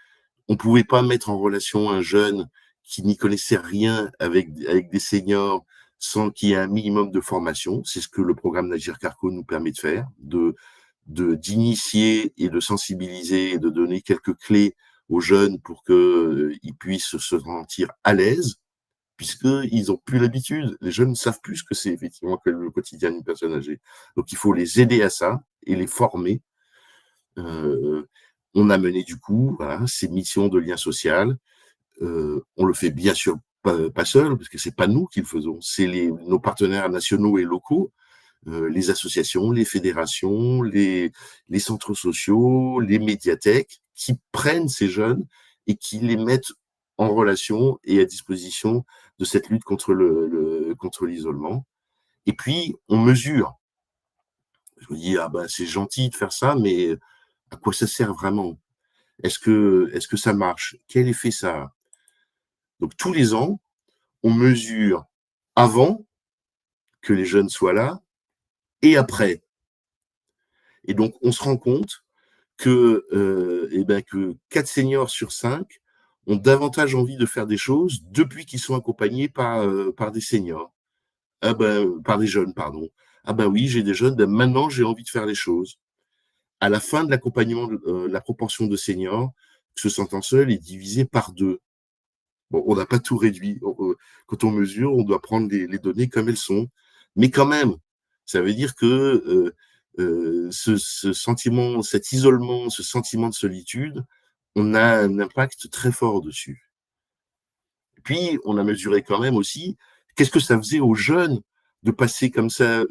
on pouvait pas mettre en relation un jeune qui n'y connaissait rien avec des seniors sans qu'il y ait un minimum de formation. C'est ce que le programme d'Agir Carco nous permet de faire, d'initier et de sensibiliser et de donner quelques clés aux jeunes pour qu'ils puissent se sentir à l'aise, puisqu'ils ont plus l'habitude. Les jeunes ne savent plus ce que c'est effectivement que le quotidien d'une personne âgée. Donc il faut les aider à ça et les former. On a mené du coup ces missions de lien social. On le fait bien sûr pas seul, parce que c'est pas nous qui le faisons, c'est nos partenaires nationaux et locaux, les associations, les fédérations, les centres sociaux, les médiathèques, qui prennent ces jeunes et qui les mettent en relation et à disposition de cette lutte contre l'isolement. Et puis, on mesure. Je me dis, c'est gentil de faire ça, mais à quoi ça sert vraiment? Est-ce que ça marche? Quel effet ça a? Donc, tous les ans, on mesure avant que les jeunes soient là et après. Et donc, on se rend compte que 4 seniors sur 5 ont davantage envie de faire des choses depuis qu'ils sont accompagnés par des seniors. Par des jeunes, pardon. Oui, j'ai des jeunes, maintenant j'ai envie de faire les choses. À la fin de l'accompagnement, la proportion de seniors se sentant seuls est divisée par 2. Bon, on n'a pas tout réduit. Quand on mesure, on doit prendre les données comme elles sont. Mais quand même, ça veut dire que ce sentiment, cet isolement, ce sentiment de solitude, on a un impact très fort dessus. Et puis, on a mesuré quand même aussi qu'est-ce que ça faisait aux jeunes de passer comme ça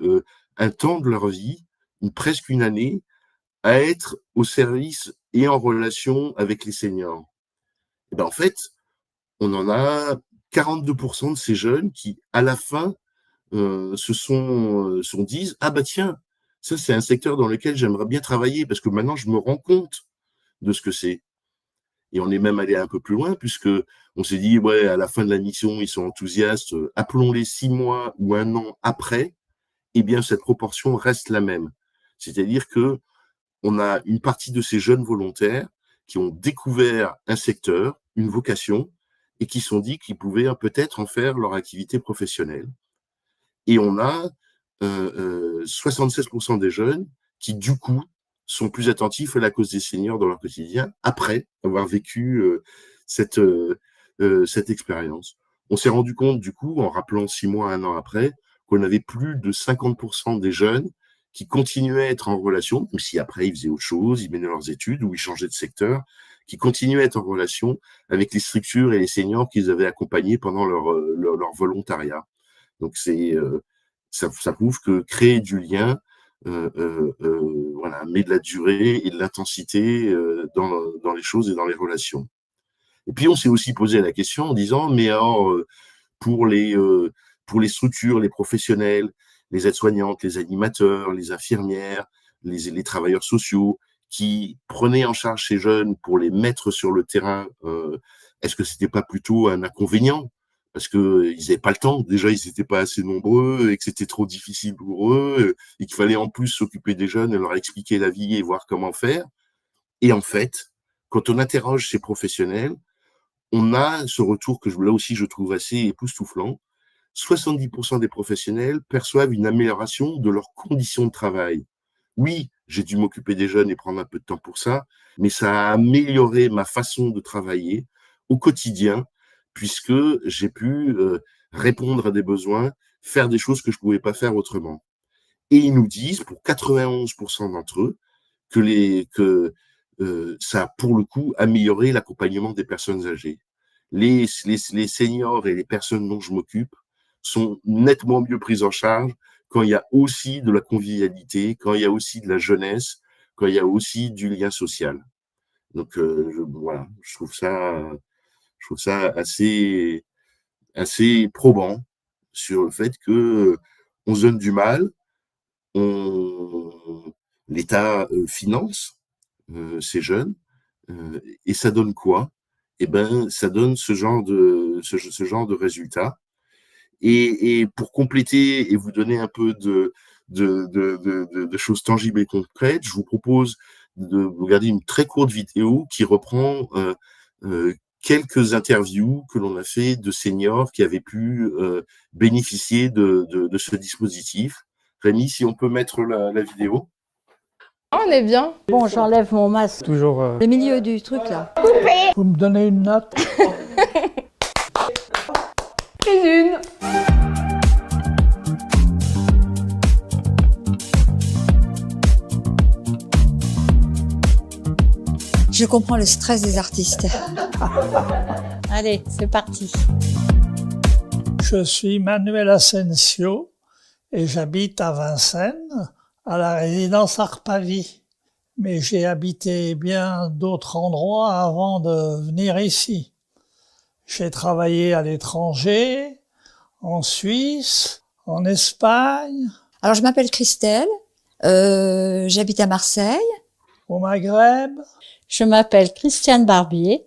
un temps de leur vie, presque une année, à être au service et en relation avec les seniors. Et en fait, on en a 42% de ces jeunes qui, à la fin, se disent tiens, ça c'est un secteur dans lequel j'aimerais bien travailler parce que maintenant je me rends compte de ce que c'est. Et on est même allé un peu plus loin puisque on s'est dit à la fin de la mission ils sont enthousiastes, appelons-les 6 mois ou 1 an après, eh bien cette proportion reste la même. C'est-à-dire que on a une partie de ces jeunes volontaires qui ont découvert un secteur, une vocation, et qui se sont dit qu'ils pouvaient peut-être en faire leur activité professionnelle. Et on a 76% des jeunes qui, du coup, sont plus attentifs à la cause des seniors dans leur quotidien après avoir vécu cette expérience. On s'est rendu compte, du coup, en rappelant 6 mois, 1 an après, qu'on avait plus de 50% des jeunes qui continuaient à être en relation, même si après ils faisaient autre chose, ils menaient leurs études ou ils changeaient de secteur, qui continuaient à être en relation avec les structures et les seniors qu'ils avaient accompagnés pendant leur volontariat. Donc ça prouve que créer du lien, met de la durée et de l'intensité dans les choses et dans les relations. Et puis on s'est aussi posé la question en disant mais alors pour les structures, les professionnels, les aides-soignantes, les animateurs, les infirmières, les travailleurs sociaux qui prenaient en charge ces jeunes pour les mettre sur le terrain, est-ce que c'était pas plutôt un inconvénient? Parce qu'ils n'avaient pas le temps. Déjà, ils n'étaient pas assez nombreux et que c'était trop difficile pour eux et qu'il fallait en plus s'occuper des jeunes et leur expliquer la vie et voir comment faire. Et en fait, quand on interroge ces professionnels, on a ce retour que là aussi je trouve assez époustouflant. 70% des professionnels perçoivent une amélioration de leurs conditions de travail. Oui, j'ai dû m'occuper des jeunes et prendre un peu de temps pour ça, mais ça a amélioré ma façon de travailler au quotidien, puisque j'ai pu répondre à des besoins, faire des choses que je ne pouvais pas faire autrement. Et ils nous disent, pour 91% d'entre eux, que ça a pour le coup amélioré l'accompagnement des personnes âgées. Les seniors et les personnes dont je m'occupe sont nettement mieux prises en charge quand il y a aussi de la convivialité, quand il y a aussi de la jeunesse, quand il y a aussi du lien social. Donc je trouve ça assez assez probant sur le fait que on se donne du mal, l'État finance ces jeunes, et ça donne quoi? Eh ben, ça donne ce genre de résultats. Et pour compléter et vous donner un peu de choses tangibles et concrètes, je vous propose de regarder une très courte vidéo qui reprend quelques interviews que l'on a fait de seniors qui avaient pu bénéficier de ce dispositif. Rémi, si on peut mettre la vidéo. On est bien. Bon, j'enlève mon masque. Toujours. Le milieu du truc là. Vous me donnez une note? Une. Je comprends le stress des artistes. Allez, c'est parti. Je suis Manuel Asensio et j'habite à Vincennes, à la résidence Arpavie. Mais j'ai habité bien d'autres endroits avant de venir ici. J'ai travaillé à l'étranger, en Suisse, en Espagne. Alors, je m'appelle Christelle, j'habite à Marseille. Au Maghreb. Je m'appelle Christiane Barbier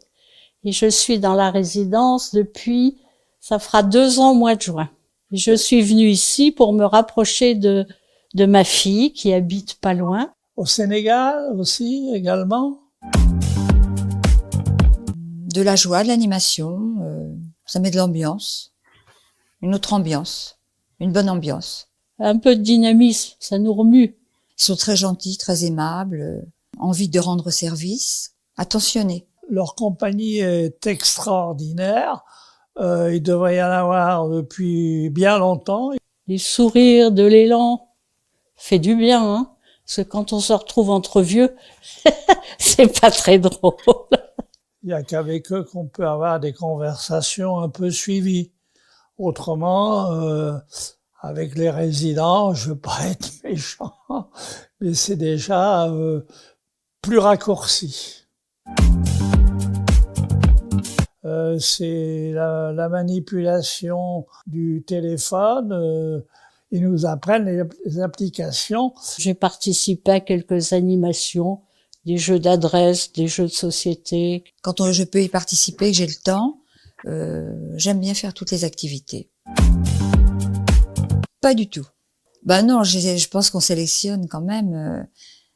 et je suis dans la résidence depuis, ça fera 2 ans au mois de juin. Et je suis venue ici pour me rapprocher de ma fille qui habite pas loin. Au Sénégal aussi, également. De la joie, de l'animation, ça met de l'ambiance, une autre ambiance, une bonne ambiance. Un peu de dynamisme, ça nous remue. Ils sont très gentils, très aimables, envie de rendre service, attentionnés. Leur compagnie est extraordinaire, il devrait y en avoir depuis bien longtemps. Les sourires, de l'élan, fait du bien, hein. Parce que quand on se retrouve entre vieux, c'est pas très drôle. Il n'y a qu'avec eux qu'on peut avoir des conversations un peu suivies. Autrement, avec les résidents, je veux pas être méchant, mais c'est déjà plus raccourci. C'est la manipulation du téléphone. Ils nous apprennent les applications. J'ai participé à quelques animations, des jeux d'adresse, des jeux de société. Quand je peux y participer, que j'ai le temps, j'aime bien faire toutes les activités. Pas du tout. Ben non, je pense qu'on sélectionne quand même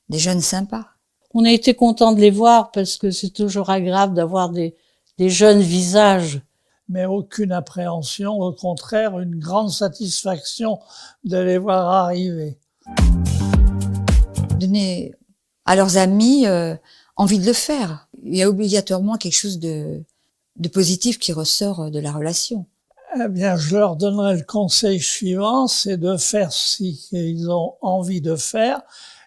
des jeunes sympas. On a été contents de les voir parce que c'est toujours agréable d'avoir des jeunes visages. Mais aucune appréhension, au contraire, une grande satisfaction de les voir arriver. Donner à leurs amis envie de le faire. Il y a obligatoirement quelque chose de positif qui ressort de la relation. Eh bien, je leur donnerai le conseil suivant, c'est de faire ce qu'ils ont envie de faire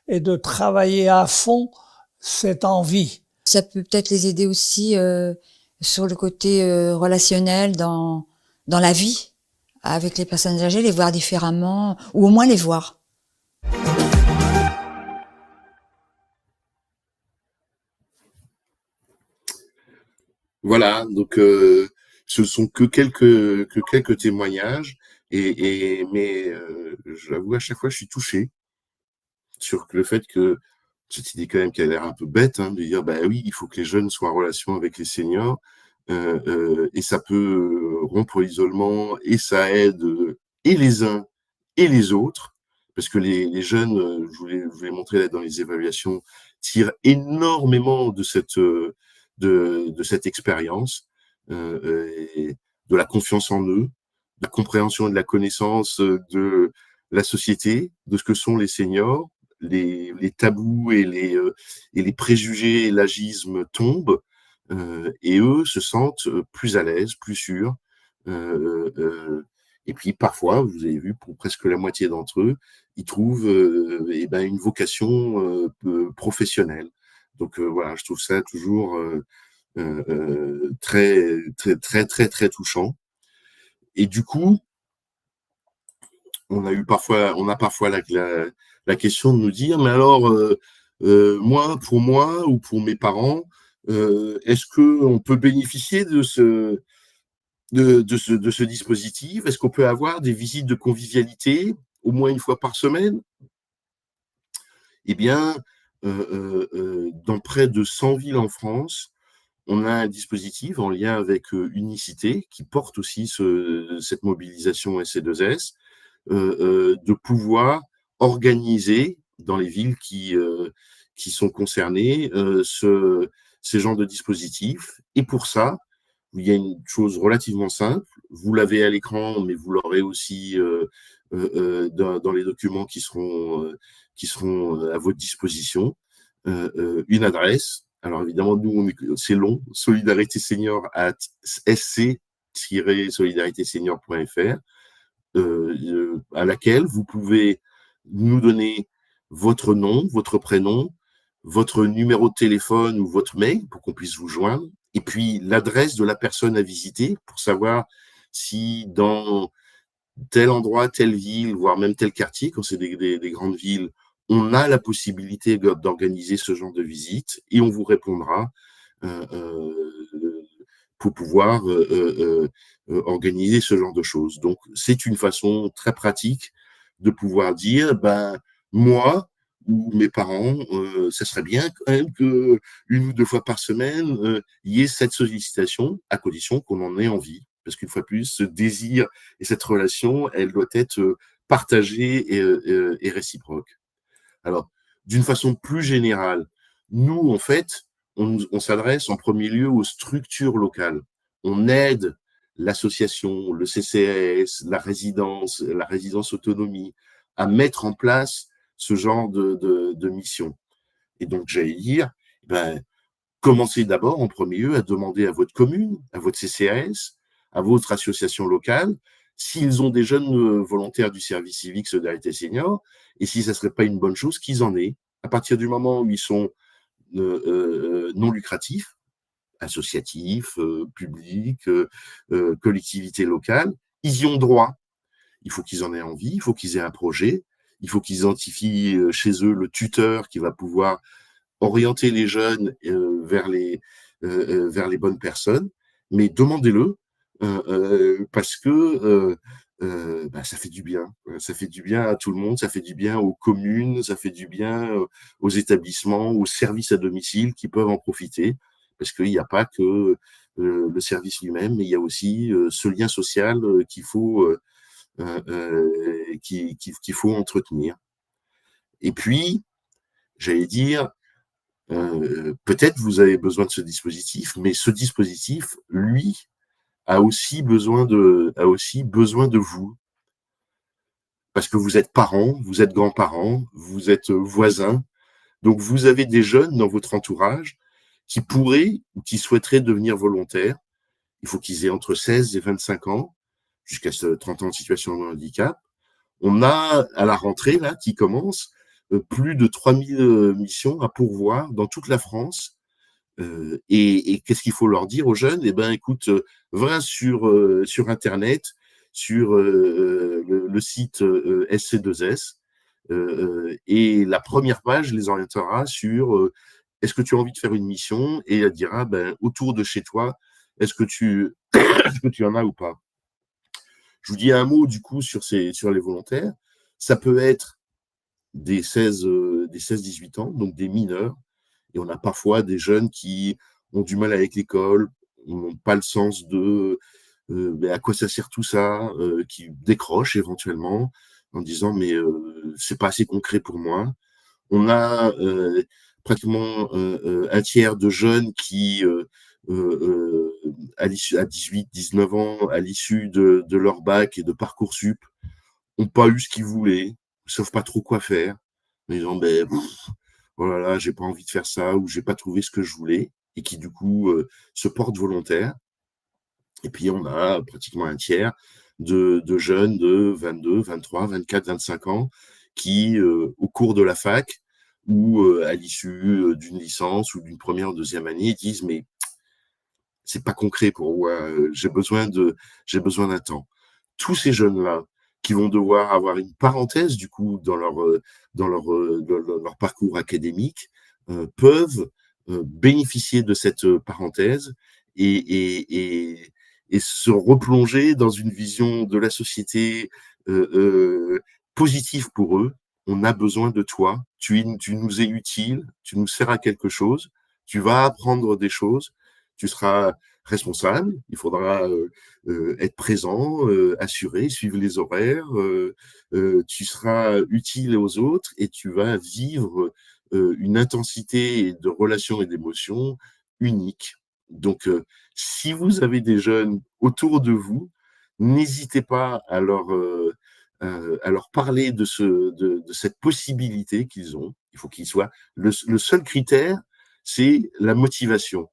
et de travailler à fond cette envie. Ça peut peut-être les aider aussi sur le côté relationnel dans la vie avec les personnes âgées, les voir différemment ou au moins les voir. Voilà, donc ce sont que quelques témoignages, mais j'avoue à chaque fois je suis touché sur le fait que cette idée quand même qui a l'air un peu bête, hein, de dire bah oui, il faut que les jeunes soient en relation avec les seniors, et ça peut rompre l'isolement et ça aide et les uns et les autres, parce que les jeunes, je vous l'ai montré là dans les évaluations, tirent énormément de cette expérience, et de la confiance en eux, de la compréhension et de la connaissance de la société, de ce que sont les seniors. Les tabous et les préjugés et l'agisme tombent, et eux se sentent plus à l'aise, plus sûrs. Et puis parfois, vous avez vu, pour presque la moitié d'entre eux, ils trouvent une vocation professionnelle. Donc voilà, je trouve ça toujours très, très, très, très, très touchant. Et du coup, on a parfois la question de nous dire, mais alors, pour moi ou pour mes parents, est-ce qu'on peut bénéficier de de ce dispositif? Est-ce qu'on peut avoir des visites de convivialité au moins une fois par semaine? Eh bien, dans près de 100 villes en France, on a un dispositif en lien avec Unicité qui porte aussi cette mobilisation SC2S, de pouvoir organiser dans les villes qui sont concernées ces genres de dispositifs. Et pour ça, il y a une chose relativement simple. Vous l'avez à l'écran, mais vous l'aurez aussi dans les documents qui seront à votre disposition. Une adresse. Alors évidemment, nous, c'est long, solidaritéssenior@sc-solidaritéssenior.fr, à laquelle vous pouvez nous donner votre nom, votre prénom, votre numéro de téléphone ou votre mail pour qu'on puisse vous joindre, et puis l'adresse de la personne à visiter pour savoir si dans tel endroit, telle ville, voire même tel quartier, quand c'est des grandes villes, on a la possibilité d'organiser ce genre de visite, et on vous répondra pour pouvoir organiser ce genre de choses. Donc, c'est une façon très pratique de pouvoir dire, moi ou mes parents, ça serait bien quand même que 1 ou 2 fois par semaine, il y ait cette sollicitation, à condition qu'on en ait envie. Parce qu'une fois plus, ce désir et cette relation, elle doit être partagée et réciproque. Alors, d'une façon plus générale, nous, en fait, on s'adresse en premier lieu aux structures locales. On aide l'association, le CCAS, la résidence autonomie, à mettre en place ce genre de mission. Et donc, j'allais dire, commencez d'abord en premier lieu à demander à votre commune, à votre CCAS, à votre association locale, s'ils ont des jeunes volontaires du service civique Solidarité Senior, et si ça ne serait pas une bonne chose qu'ils en aient. À partir du moment où ils sont non lucratifs, associatifs, publics, collectivités locales, ils y ont droit. Il faut qu'ils en aient envie, il faut qu'ils aient un projet, il faut qu'ils identifient chez eux le tuteur qui va pouvoir orienter les jeunes vers les bonnes personnes, mais demandez-le, parce que ça fait du bien. Ça fait du bien à tout le monde, ça fait du bien aux communes, ça fait du bien aux établissements, aux services à domicile qui peuvent en profiter, parce qu'il n'y a pas que le service lui-même, mais il y a aussi ce lien social qu'il faut entretenir. Et puis, j'allais dire, peut-être vous avez besoin de ce dispositif, mais ce dispositif, lui, a aussi besoin de vous. Parce que vous êtes parents, vous êtes grands-parents, vous êtes voisins. Donc, vous avez des jeunes dans votre entourage qui pourraient ou qui souhaiteraient devenir volontaires. Il faut qu'ils aient entre 16 et 25 ans, jusqu'à 30 ans de situation de handicap. On a, à la rentrée, là, qui commence, plus de 3000 missions à pourvoir dans toute la France. Et qu'est-ce qu'il faut leur dire aux jeunes? Écoute, va sur Internet, sur le site SC2S, et la première page les orientera sur est-ce que tu as envie de faire une mission, et elle dira autour de chez toi, est-ce que tu en as ou pas. Je vous dis un mot du coup sur les volontaires. Ça peut être des 16-18 ans, donc des mineurs. Et on a parfois des jeunes qui ont du mal avec l'école, n'ont pas le sens de à quoi ça sert tout ça, qui décrochent éventuellement en disant mais c'est pas assez concret pour moi. On a pratiquement un tiers de jeunes qui à 18-19 ans, à l'issue de leur bac et de Parcoursup, n'ont pas eu ce qu'ils voulaient, ne savent pas trop quoi faire, en disant oh là là, j'ai pas envie de faire ça, ou j'ai pas trouvé ce que je voulais, et qui du coup se portent volontaires. Et puis on a pratiquement un tiers de jeunes de 22, 23, 24, 25 ans qui, au cours de la fac ou à l'issue d'une licence ou d'une première ou deuxième année, disent mais c'est pas concret pour moi, j'ai besoin d'un temps. Tous ces jeunes-là qui vont devoir avoir une parenthèse du coup dans leur parcours académique peuvent bénéficier de cette parenthèse et et se replonger dans une vision de la société positive pour eux. On a besoin de toi, tu nous es utile, tu nous sers à quelque chose, tu vas apprendre des choses, tu seras responsable, il faudra être présent, assuré, suivre les horaires, tu seras utile aux autres et tu vas vivre une intensité de relations et d'émotions unique. Donc, si vous avez des jeunes autour de vous, n'hésitez pas à leur parler de cette possibilité qu'ils ont. Il faut qu'ils soient. Le seul critère, c'est la motivation.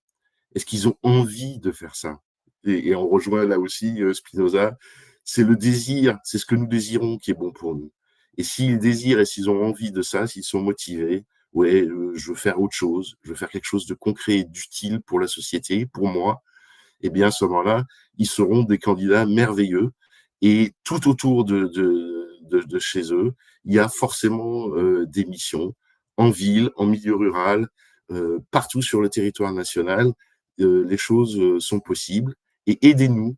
Est-ce qu'ils ont envie de faire ça? Et on rejoint là aussi Spinoza. C'est le désir, c'est ce que nous désirons qui est bon pour nous. Et s'ils désirent et s'ils ont envie de ça, s'ils sont motivés, ouais, je veux faire autre chose, je veux faire quelque chose de concret et d'utile pour la société, pour moi, eh bien, à ce moment-là, ils seront des candidats merveilleux. Et tout autour de chez eux, il y a forcément des missions en ville, en milieu rural, partout sur le territoire national. Les choses sont possibles. Et aidez-nous,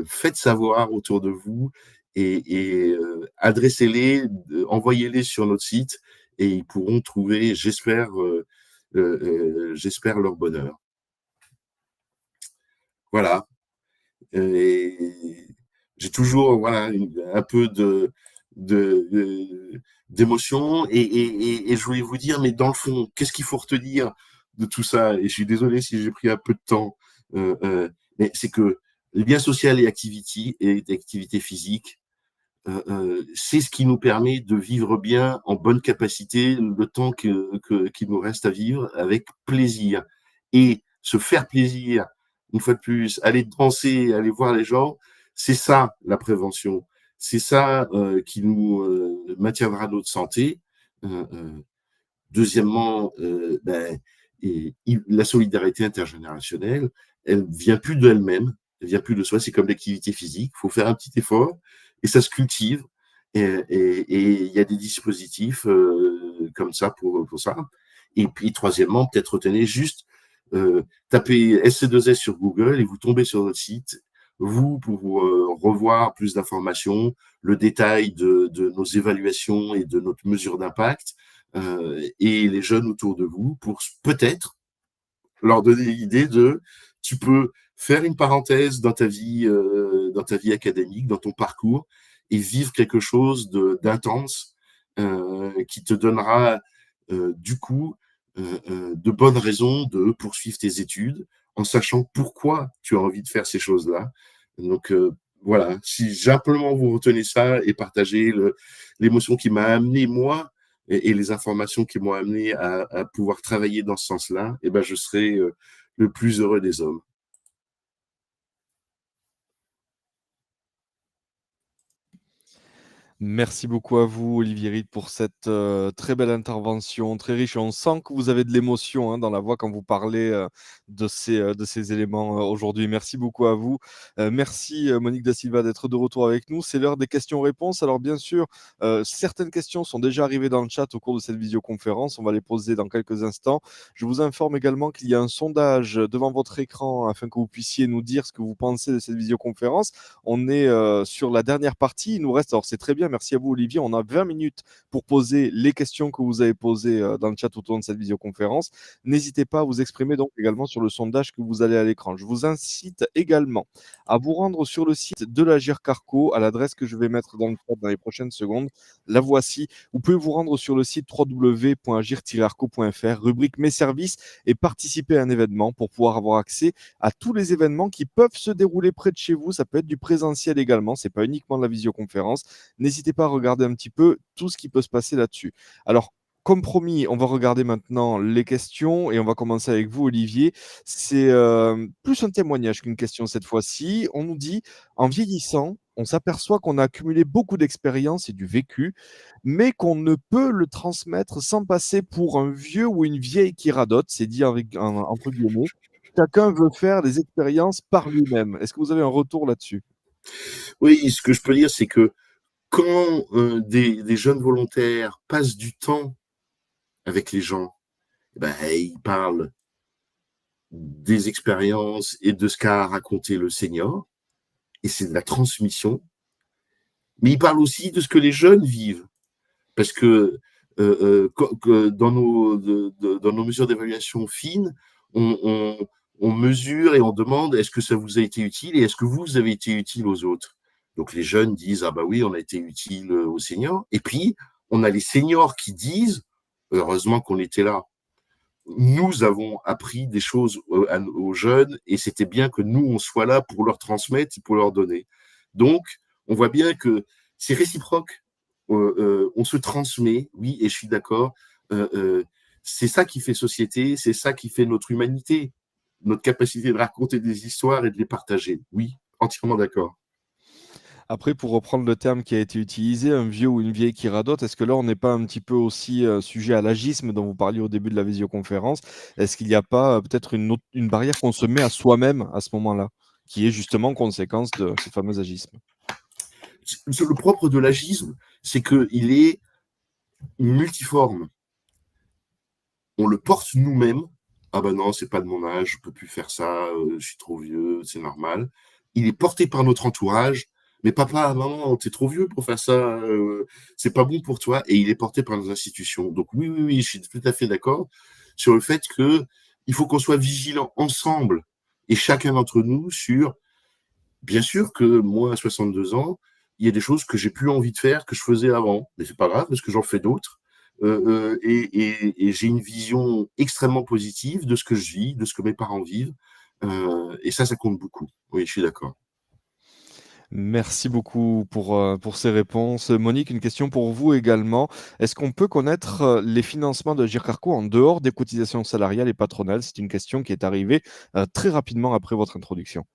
faites savoir autour de vous et adressez-les, envoyez-les sur notre site et ils pourront trouver, j'espère, leur bonheur. Voilà. Et j'ai toujours voilà un peu d'émotion et je voulais vous dire, mais dans le fond, qu'est-ce qu'il faut retenir de tout ça? Et je suis désolé si j'ai pris un peu de temps, mais c'est que lien social et activité physique, c'est ce qui nous permet de vivre bien, en bonne capacité, le temps qu'il nous reste à vivre avec plaisir. Et se faire plaisir, une fois de plus, aller danser, aller voir les gens, c'est ça la prévention. C'est ça qui nous maintiendra notre santé. Deuxièmement, la solidarité intergénérationnelle, elle vient plus d'elle-même, elle vient plus de soi. C'est comme l'activité physique, il faut faire un petit effort et ça se cultive. Et il y a des dispositifs comme ça pour ça. Et puis troisièmement, peut-être retenez juste tapez SC2S sur Google et vous tombez sur notre site. Vous, pour revoir plus d'informations, le détail de nos évaluations et de notre mesure d'impact, et les jeunes autour de vous, pour peut-être leur donner l'idée de tu peux faire une parenthèse dans ta vie académique, dans ton parcours, et vivre quelque chose d'intense qui te donnera du coup de bonnes raisons de poursuivre tes études en sachant pourquoi tu as envie de faire ces choses-là. Donc voilà, si simplement vous retenez ça et partagez l'émotion qui m'a amené moi et les informations qui m'ont amené à pouvoir travailler dans ce sens-là, eh ben je serai le plus heureux des hommes. Merci beaucoup à vous, Olivier Ritt, pour cette très belle intervention, très riche. On sent que vous avez de l'émotion dans la voix quand vous parlez de ces éléments aujourd'hui. Merci beaucoup à vous. Merci, Monique Da Silva, d'être de retour avec nous. C'est l'heure des questions-réponses. Alors, bien sûr, certaines questions sont déjà arrivées dans le chat au cours de cette visioconférence. On va les poser dans quelques instants. Je vous informe également qu'il y a un sondage devant votre écran afin que vous puissiez nous dire ce que vous pensez de cette visioconférence. On est sur la dernière partie. Il nous reste, alors c'est très bien, merci à vous Olivier, on a 20 minutes pour poser les questions que vous avez posées dans le chat tout au long de cette visioconférence. N'hésitez pas à vous exprimer donc également sur le sondage que vous allez à l'écran. Je vous incite également à vous rendre sur le site de l'Agir Carco à l'adresse que je vais mettre dans le chat dans les prochaines secondes. La voici. Vous pouvez vous rendre sur le site www.agir-arco.fr, rubrique Mes services, et participer à un événement pour pouvoir avoir accès à tous les événements qui peuvent se dérouler près de chez vous. Ça peut être du présentiel également, c'est pas uniquement de la visioconférence. N'hésitez pas à regarder un petit peu tout ce qui peut se passer là-dessus. Alors, comme promis, on va regarder maintenant les questions et on va commencer avec vous, Olivier. C'est plus un témoignage qu'une question cette fois-ci. On nous dit, en vieillissant, on s'aperçoit qu'on a accumulé beaucoup d'expérience et du vécu, mais qu'on ne peut le transmettre sans passer pour un vieux ou une vieille qui radote. C'est dit entre guillemets. Chacun veut faire des expériences par lui-même. Est-ce que vous avez un retour là-dessus? Oui, ce que je peux dire, c'est que quand des jeunes volontaires passent du temps avec les gens, ben, ils parlent des expériences et de ce qu'a raconté le senior, et c'est de la transmission, mais il parle aussi de ce que les jeunes vivent, parce que dans nos mesures d'évaluation fines, on mesure et on demande est-ce que ça vous a été utile et est-ce que vous avez été utile aux autres. Donc les jeunes disent ah bah oui, on a été utile aux seniors, et puis on a les seniors qui disent heureusement qu'on était là. Nous avons appris des choses aux jeunes et c'était bien que nous, on soit là pour leur transmettre et pour leur donner. Donc, on voit bien que c'est réciproque. On se transmet, oui, et je suis d'accord. C'est ça qui fait société, c'est ça qui fait notre humanité, notre capacité de raconter des histoires et de les partager. Oui, entièrement d'accord. Après, pour reprendre le terme qui a été utilisé, un vieux ou une vieille qui radote, est-ce que là, on n'est pas un petit peu aussi sujet à l'agisme dont vous parliez au début de la visioconférence? Est-ce qu'il n'y a pas peut-être une barrière qu'on se met à soi-même à ce moment-là, qui est justement conséquence de ce fameux agisme? Le propre de l'agisme, c'est qu'il est multiforme. On le porte nous-mêmes. Ah ben non, c'est pas de mon âge, je peux plus faire ça, je suis trop vieux, c'est normal. Il est porté par notre entourage. Mais papa, maman, t'es trop vieux pour faire ça, c'est pas bon pour toi. Et il est porté par nos institutions. Donc oui, je suis tout à fait d'accord sur le fait que il faut qu'on soit vigilants ensemble et chacun d'entre nous sur, bien sûr que moi, à 62 ans, il y a des choses que j'ai plus envie de faire que je faisais avant. Mais c'est pas grave parce que j'en fais d'autres. Et j'ai une vision extrêmement positive de ce que je vis, de ce que mes parents vivent. Et ça compte beaucoup. Oui, je suis d'accord. Merci beaucoup pour ces réponses. Monique, une question pour vous également. Est-ce qu'on peut connaître les financements de l'Agir Carco en dehors des cotisations salariales et patronales? C'est une question qui est arrivée très rapidement après votre introduction.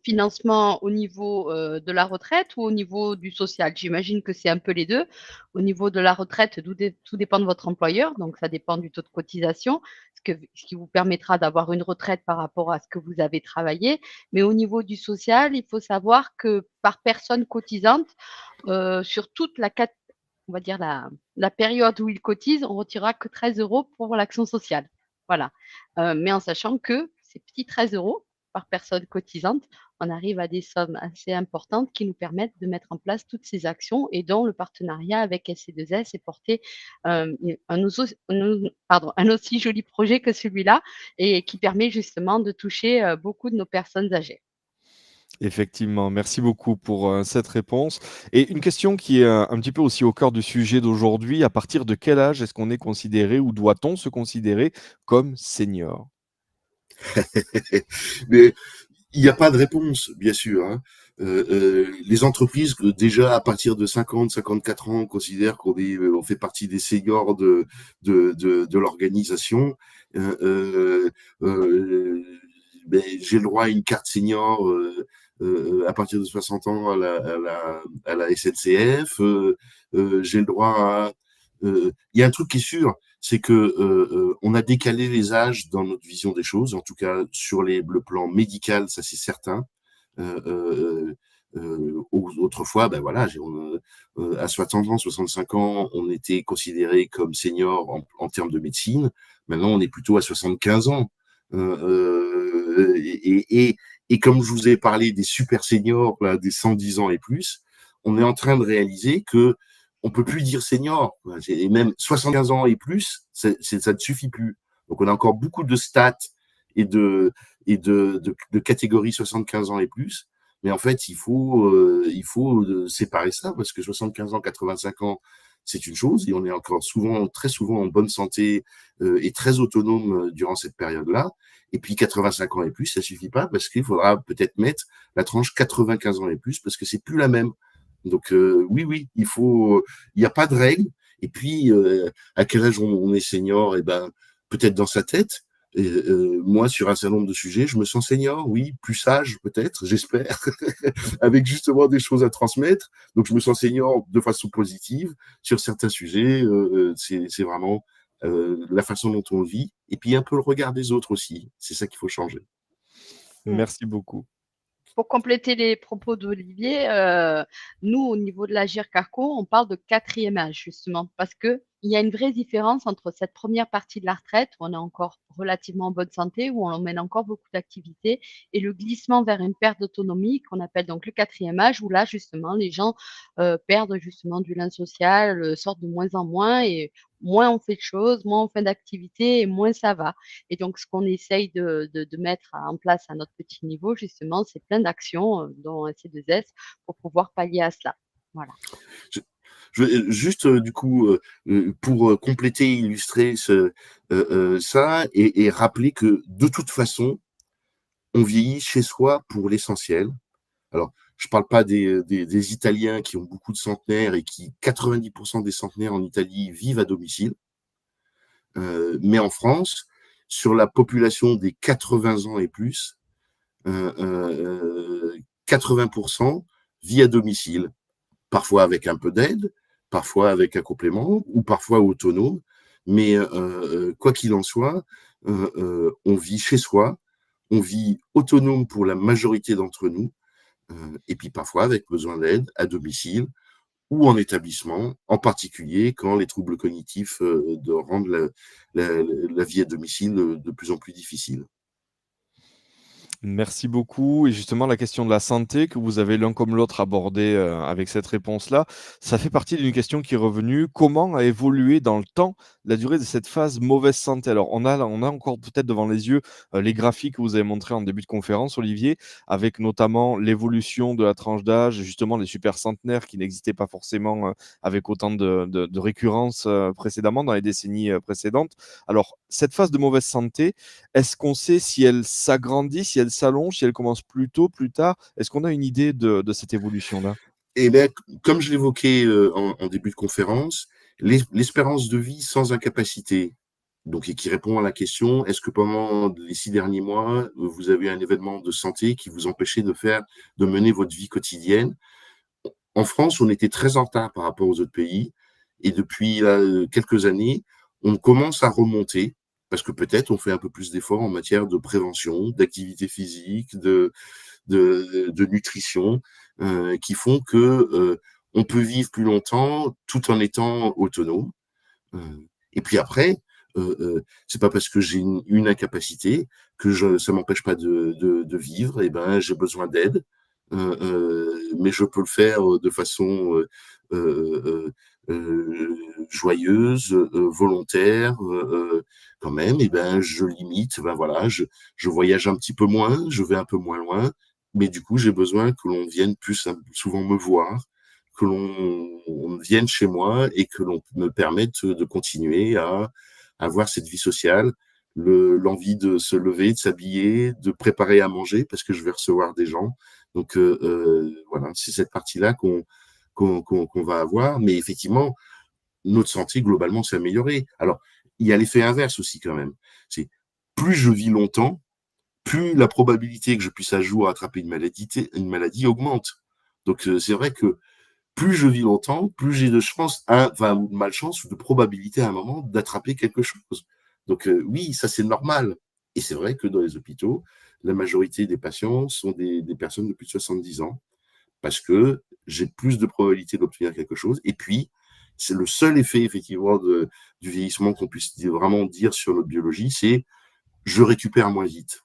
Financement au niveau de la retraite ou au niveau du social? J'imagine que c'est un peu les deux. Au niveau de la retraite, tout dépend de votre employeur, donc ça dépend du taux de cotisation, ce qui vous permettra d'avoir une retraite par rapport à ce que vous avez travaillé. Mais au niveau du social, il faut savoir que par personne cotisante, sur toute on va dire la période où il cotise, on retirera que 13 € pour l'action sociale. Voilà. Mais en sachant que ces petits 13 € par personne cotisante, on arrive à des sommes assez importantes qui nous permettent de mettre en place toutes ces actions et dont le partenariat avec SC2S est porté un aussi joli projet que celui-là et qui permet justement de toucher beaucoup de nos personnes âgées. Effectivement, merci beaucoup pour cette réponse. Et une question qui est un petit peu aussi au cœur du sujet d'aujourd'hui, à partir de quel âge est-ce qu'on est considéré ou doit-on se considérer comme senior? Mais il n'y a pas de réponse, bien sûr. Hein. Les entreprises, déjà à partir de 50, 54 ans, considèrent on fait partie des seniors de l'organisation. J'ai le droit à une carte senior à partir de 60 ans à la SNCF. J'ai le droit à... Il y a un truc qui est sûr, c'est que on a décalé les âges dans notre vision des choses, en tout cas sur le plan médical, ça c'est certain. Autrefois, ben voilà, à 60 ans, 65 ans, on était considéré comme senior en termes de médecine. Maintenant, on est plutôt à 75 ans. Et comme je vous ai parlé des super seniors, là, des 110 ans et plus, on est en train de réaliser que on peut plus dire senior, et même 75 ans et plus, ça ne suffit plus. Donc on a encore beaucoup de stats et de catégories 75 ans et plus, mais en fait il faut séparer ça parce que 75 ans, 85 ans, c'est une chose et on est encore très souvent en bonne santé et très autonome durant cette période-là. Et puis 85 ans et plus, ça suffit pas parce qu'il faudra peut-être mettre la tranche 95 ans et plus parce que c'est plus la même. Donc oui, il n'y a pas de règle. Et puis à quel âge on est senior? Et ben peut-être dans sa tête. Moi, sur un certain nombre de sujets, je me sens senior, oui, plus sage peut-être, j'espère, avec justement des choses à transmettre. Donc je me sens senior de façon positive sur certains sujets. C'est vraiment la façon dont on vit. Et puis un peu le regard des autres aussi. C'est ça qu'il faut changer. Merci beaucoup. Pour compléter les propos d'Olivier, nous, au niveau de l'Agir Carco, on parle de 4e âge, justement, parce que il y a une vraie différence entre cette première partie de la retraite, où on est encore relativement en bonne santé, où on mène encore beaucoup d'activités, et le glissement vers une perte d'autonomie, qu'on appelle donc le 4e âge, où là, justement, les gens perdent justement du lien social, sortent de moins en moins, et moins on fait de choses, moins on fait d'activités, et moins ça va. Et donc, ce qu'on essaye de mettre en place à notre petit niveau, justement, c'est plein d'actions, dont C2S, pour pouvoir pallier à cela. Voilà. Juste, du coup, pour compléter, illustrer ça, et rappeler que de toute façon, on vieillit chez soi pour l'essentiel. Alors, je parle pas des Italiens qui ont beaucoup de centenaires et qui, 90% des centenaires en Italie vivent à domicile. Mais en France, sur la population des 80 ans et plus, 80% vit à domicile, parfois avec un peu d'aide, parfois avec un complément, ou parfois autonome. Mais quoi qu'il en soit, on vit chez soi, on vit autonome pour la majorité d'entre nous, et puis parfois avec besoin d'aide à domicile ou en établissement, en particulier quand les troubles cognitifs rendent la vie à domicile de plus en plus difficile. Merci beaucoup. Et justement, la question de la santé que vous avez l'un comme l'autre abordée avec cette réponse-là, ça fait partie d'une question qui est revenue. Comment a évolué dans le temps la durée de cette phase mauvaise santé? Alors, on a encore peut-être devant les yeux les graphiques que vous avez montrés en début de conférence, Olivier, avec notamment l'évolution de la tranche d'âge, justement les super centenaires qui n'existaient pas forcément avec autant de récurrence précédemment, dans les décennies précédentes. Alors, cette phase de mauvaise santé, est-ce qu'on sait si elle s'agrandit, si elle s'allonge, si elle commence plus tôt, plus tard? Est-ce qu'on a une idée de cette évolution-là? Eh bien, comme je l'évoquais en début de conférence, l'espérance de vie sans incapacité, donc, et qui répond à la question, est-ce que pendant les 6 derniers mois, vous avez un événement de santé qui vous empêchait de mener votre vie quotidienne? En France, on était très en retard par rapport aux autres pays, et depuis quelques années, on commence à remonter, parce que peut-être on fait un peu plus d'efforts en matière de prévention, d'activité physique, de nutrition, qui font que on peut vivre plus longtemps tout en étant autonome. Et puis après, c'est pas parce que j'ai une incapacité que ça m'empêche pas de vivre. Et ben, j'ai besoin d'aide, mais je peux le faire de façon joyeuse, volontaire, quand même. Et ben, je limite. Ben voilà, je voyage un petit peu moins, je vais un peu moins loin, mais du coup, j'ai besoin que l'on vienne plus souvent me voir, que l'on vienne chez moi et que l'on me permette de continuer à avoir cette vie sociale, l'envie de se lever, de s'habiller, de préparer à manger parce que je vais recevoir des gens. Donc voilà, c'est cette partie-là qu'on va avoir. Mais effectivement, notre santé globalement s'est améliorée. Alors, il y a l'effet inverse aussi quand même. C'est plus je vis longtemps, plus la probabilité que je puisse un jour attraper une maladie augmente. Donc c'est vrai que plus je vis longtemps, plus j'ai de chance, de malchance ou de probabilité à un moment d'attraper quelque chose. Donc oui, ça c'est normal. Et c'est vrai que dans les hôpitaux, la majorité des patients sont des personnes de plus de 70 ans, parce que j'ai plus de probabilité d'obtenir quelque chose. Et puis, c'est le seul effet effectivement du vieillissement qu'on puisse vraiment dire sur notre biologie, c'est je récupère moins vite.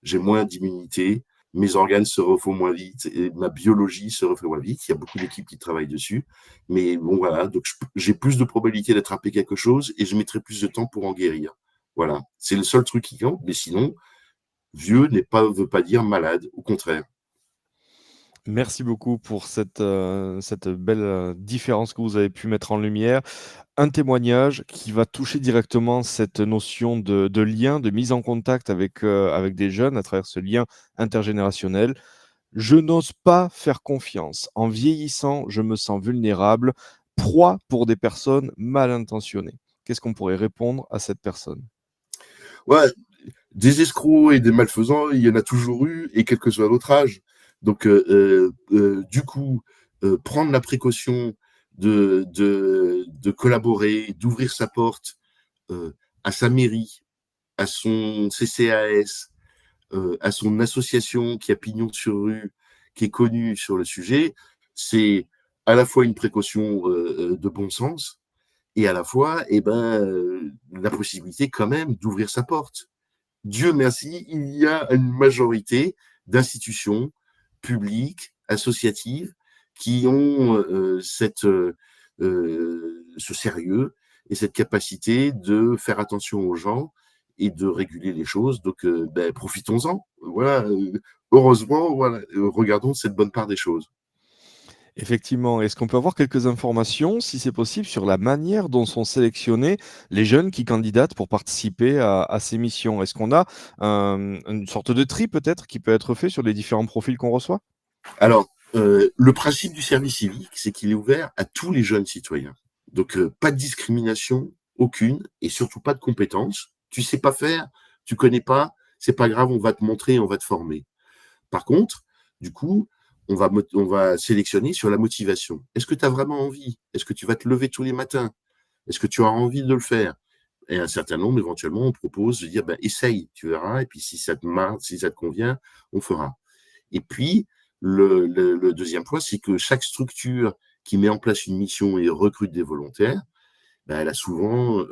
J'ai moins d'immunité, mes organes se refont moins vite et ma biologie se refait moins vite. Il y a beaucoup d'équipes qui travaillent dessus. Mais bon, voilà, donc j'ai plus de probabilité d'attraper quelque chose et je mettrai plus de temps pour en guérir. Voilà, c'est le seul truc qui compte. Mais sinon, vieux veut pas dire malade, au contraire. Merci beaucoup pour cette belle différence que vous avez pu mettre en lumière. Un témoignage qui va toucher directement cette notion de lien, de mise en contact avec des jeunes à travers ce lien intergénérationnel. Je n'ose pas faire confiance. En vieillissant, je me sens vulnérable, proie pour des personnes mal intentionnées. Qu'est-ce qu'on pourrait répondre à cette personne? Ouais, des escrocs et des malfaisants, il y en a toujours eu, et quel que soit l'autre âge. Donc, du coup, prendre la précaution de collaborer, d'ouvrir sa porte à sa mairie, à son CCAS, à son association qui a pignon sur rue, qui est connue sur le sujet, c'est à la fois une précaution de bon sens, et à la fois, la possibilité quand même d'ouvrir sa porte. Dieu merci, il y a une majorité d'institutions publiques, associatives, qui ont ce sérieux et cette capacité de faire attention aux gens et de réguler les choses. Donc, profitons-en. Voilà. Heureusement, voilà, regardons cette bonne part des choses. Effectivement. Est-ce qu'on peut avoir quelques informations, si c'est possible, sur la manière dont sont sélectionnés les jeunes qui candidatent pour participer à ces missions? Est-ce qu'on a une sorte de tri peut-être qui peut être fait sur les différents profils qu'on reçoit? Alors, le principe du service civique, c'est qu'il est ouvert à tous les jeunes citoyens. Donc, pas de discrimination, aucune, et surtout pas de compétences. Tu sais pas faire, tu connais pas, c'est pas grave, on va te montrer, on va te former. Par contre, du coup, on va sélectionner sur la motivation. Est-ce que tu as vraiment envie? Est-ce que tu vas te lever tous les matins? Est-ce que tu as envie de le faire? Et un certain nombre, éventuellement, on propose de dire, essaye, tu verras, et puis si ça te marre, si ça te convient, on fera. Et puis, le deuxième point, c'est que chaque structure qui met en place une mission et recrute des volontaires, elle a souvent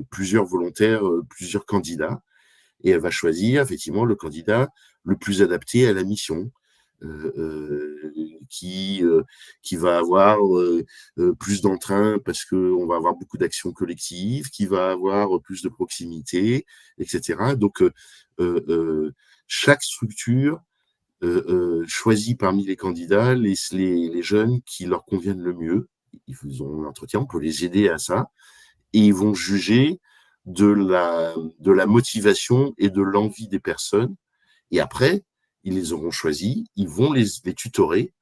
plusieurs volontaires, plusieurs candidats, et elle va choisir effectivement le candidat le plus adapté à la mission, qui va avoir plus d'entrain parce qu'on va avoir beaucoup d'actions collectives, qui va avoir plus de proximité, etc. Donc, chaque structure choisit parmi les candidats les jeunes qui leur conviennent le mieux. Ils ont l'entretien, on peut les aider à ça, et ils vont juger de la motivation et de l'envie des personnes. Et après, ils les auront choisis, ils vont les tutorer,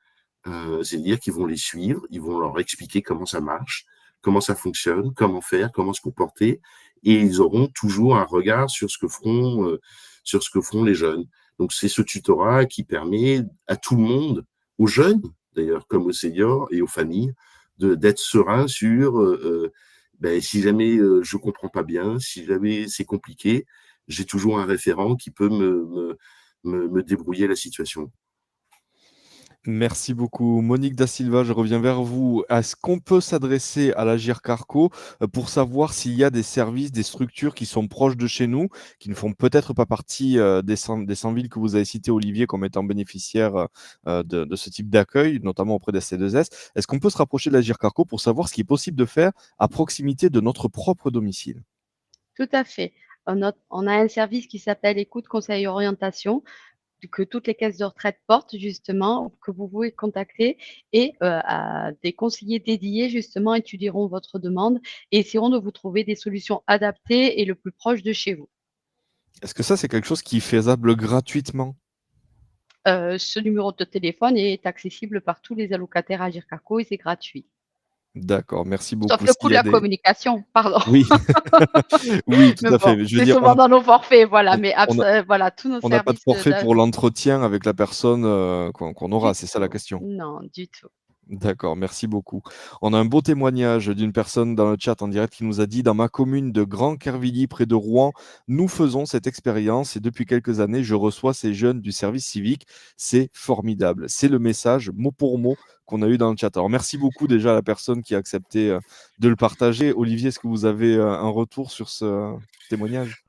c'est-à-dire qu'ils vont les suivre, ils vont leur expliquer comment ça marche, comment ça fonctionne, comment faire, comment se comporter, et ils auront toujours un regard sur ce que feront les jeunes. Donc, c'est ce tutorat qui permet à tout le monde, aux jeunes d'ailleurs, comme aux seniors et aux familles, d'être serein sur si jamais je comprends pas bien, si jamais c'est compliqué, j'ai toujours un référent qui peut me débrouiller la situation. Merci beaucoup. Monique Da Silva, je reviens vers vous. Est-ce qu'on peut s'adresser à l'Agir Carco pour savoir s'il y a des services, des structures qui sont proches de chez nous, qui ne font peut-être pas partie des 100 villes que vous avez citées, Olivier, comme étant bénéficiaires de ce type d'accueil, notamment auprès des C2S? Est-ce qu'on peut se rapprocher de l'Agir Carco pour savoir ce qui est possible de faire à proximité de notre propre domicile? Tout à fait. On a un service qui s'appelle Écoute, Conseil, Orientation, que toutes les caisses de retraite portent justement, que vous pouvez contacter, et des conseillers dédiés justement étudieront votre demande et essaieront de vous trouver des solutions adaptées et le plus proche de chez vous. Est-ce que ça, c'est quelque chose qui est faisable gratuitement? Ce numéro de téléphone est accessible par tous les allocataires Agir Carco et c'est gratuit. D'accord, merci beaucoup. Sauf le coût de la communication, pardon. Oui, oui, tout Mais à fait. bon, Mais je veux c'est dire, souvent dans nos forfaits, voilà. on Mais voilà, tous nos on n'a pas de services forfait pour l'entretien avec la personne qu'on aura, Du c'est ça la tout. question? Non, du tout. D'accord, merci beaucoup. On a un beau témoignage d'une personne dans le chat en direct qui nous a dit: «Dans ma commune de Grand-Quervilly, près de Rouen, nous faisons cette expérience et depuis quelques années, je reçois ces jeunes du service civique. C'est formidable». C'est le message mot pour mot qu'on a eu dans le chat. Alors merci beaucoup déjà à la personne qui a accepté de le partager. Olivier, est-ce que vous avez un retour sur ce témoignage?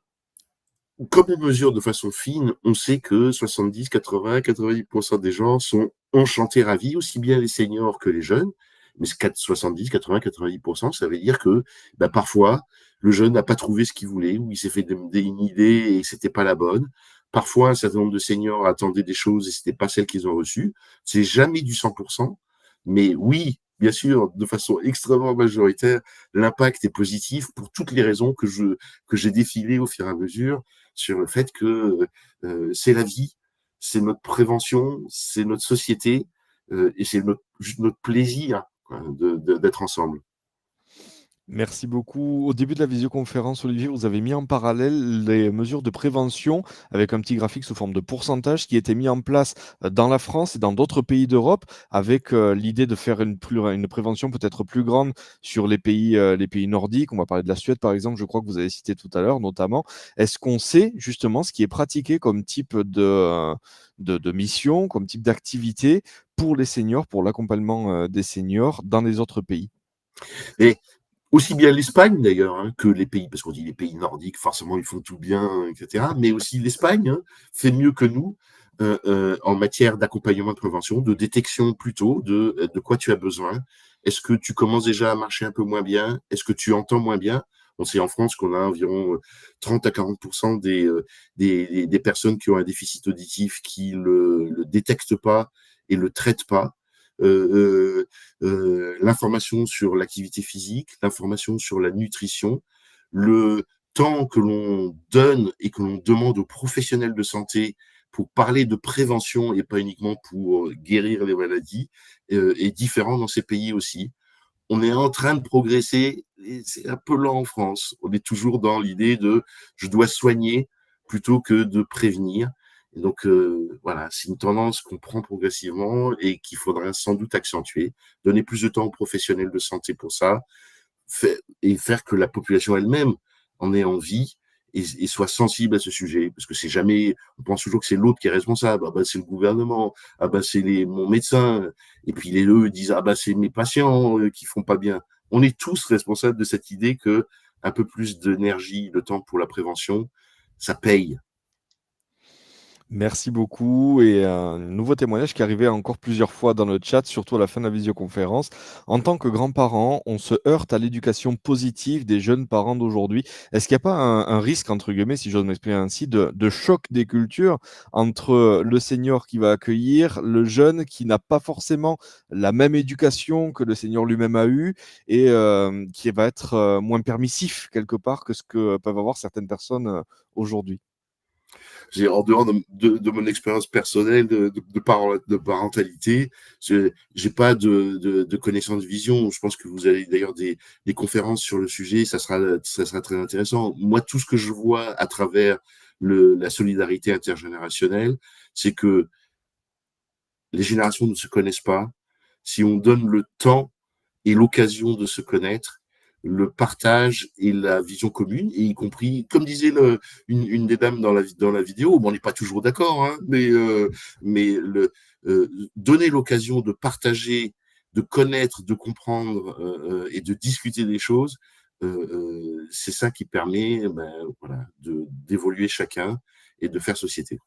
Comme on mesure de façon fine, on sait que 70, 80, 90% des gens sont enchantés, ravis, aussi bien les seniors que les jeunes. Mais 70, 80, 90%, ça veut dire que parfois, le jeune n'a pas trouvé ce qu'il voulait, ou il s'est fait une idée et c'était pas la bonne. Parfois, un certain nombre de seniors attendaient des choses et c'était pas celles qu'ils ont reçues. C'est jamais du 100%. Mais oui, bien sûr, de façon extrêmement majoritaire, l'impact est positif pour toutes les raisons que j'ai défilées au fur et à mesure, sur le fait que c'est la vie, c'est notre prévention, c'est notre société, et c'est notre plaisir d'être ensemble. Merci beaucoup. Au début de la visioconférence, Olivier, vous avez mis en parallèle les mesures de prévention avec un petit graphique sous forme de pourcentage qui était mis en place dans la France et dans d'autres pays d'Europe avec l'idée de faire une prévention peut-être plus grande sur les pays nordiques. On va parler de la Suède, par exemple, je crois que vous avez cité tout à l'heure, notamment. Est-ce qu'on sait justement ce qui est pratiqué comme type de mission, comme type d'activité pour les seniors, pour l'accompagnement des seniors dans les autres pays? Et Aussi bien l'Espagne d'ailleurs que les pays, parce qu'on dit les pays nordiques, forcément ils font tout bien, etc. Mais aussi l'Espagne fait mieux que nous en matière d'accompagnement de prévention, de détection plutôt, de quoi tu as besoin. Est-ce que tu commences déjà à marcher un peu moins bien? Est-ce que tu entends moins bien? On sait en France qu'on a environ 30 à 40% des personnes qui ont un déficit auditif qui le détectent pas et le traitent pas. L'information sur l'activité physique, l'information sur la nutrition, le temps que l'on donne et que l'on demande aux professionnels de santé pour parler de prévention et pas uniquement pour guérir les maladies, est différent dans ces pays aussi. On est en train de progresser et c'est un peu lent en France. On est toujours dans l'idée de je dois soigner plutôt que de prévenir. Et donc voilà, c'est une tendance qu'on prend progressivement et qu'il faudra sans doute accentuer, donner plus de temps aux professionnels de santé pour ça, et faire que la population elle-même en ait envie et soit sensible à ce sujet. Parce que c'est jamais, on pense toujours que c'est l'autre qui est responsable. Ah bah c'est le gouvernement, ah bah c'est mon médecin, et puis les deux disent ah bah c'est mes patients qui font pas bien. On est tous responsables de cette idée que un peu plus d'énergie, de temps pour la prévention, ça paye. Merci beaucoup et un nouveau témoignage qui est arrivé encore plusieurs fois dans le chat, surtout à la fin de la visioconférence. En tant que grands-parents, on se heurte à l'éducation positive des jeunes parents d'aujourd'hui. Est-ce qu'il n'y a pas un risque, entre guillemets, si j'ose m'exprimer ainsi, de choc des cultures entre le senior qui va accueillir, le jeune qui n'a pas forcément la même éducation que le senior lui-même a eu et qui va être moins permissif quelque part que ce que peuvent avoir certaines personnes aujourd'hui? En dehors de mon expérience personnelle de parentalité, j'ai pas de connaissance de vision. Je pense que vous avez d'ailleurs des conférences sur le sujet, ça sera très intéressant. Moi, tout ce que je vois à travers la solidarité intergénérationnelle, c'est que les générations ne se connaissent pas. Si on donne le temps et l'occasion de se connaître, le partage et la vision commune, et y compris, comme disait une des dames dans la vidéo, bon, on n'est pas toujours d'accord, hein, mais donner l'occasion de partager, de connaître, de comprendre et de discuter des choses, c'est ça qui permet voilà, d'évoluer chacun et de faire société.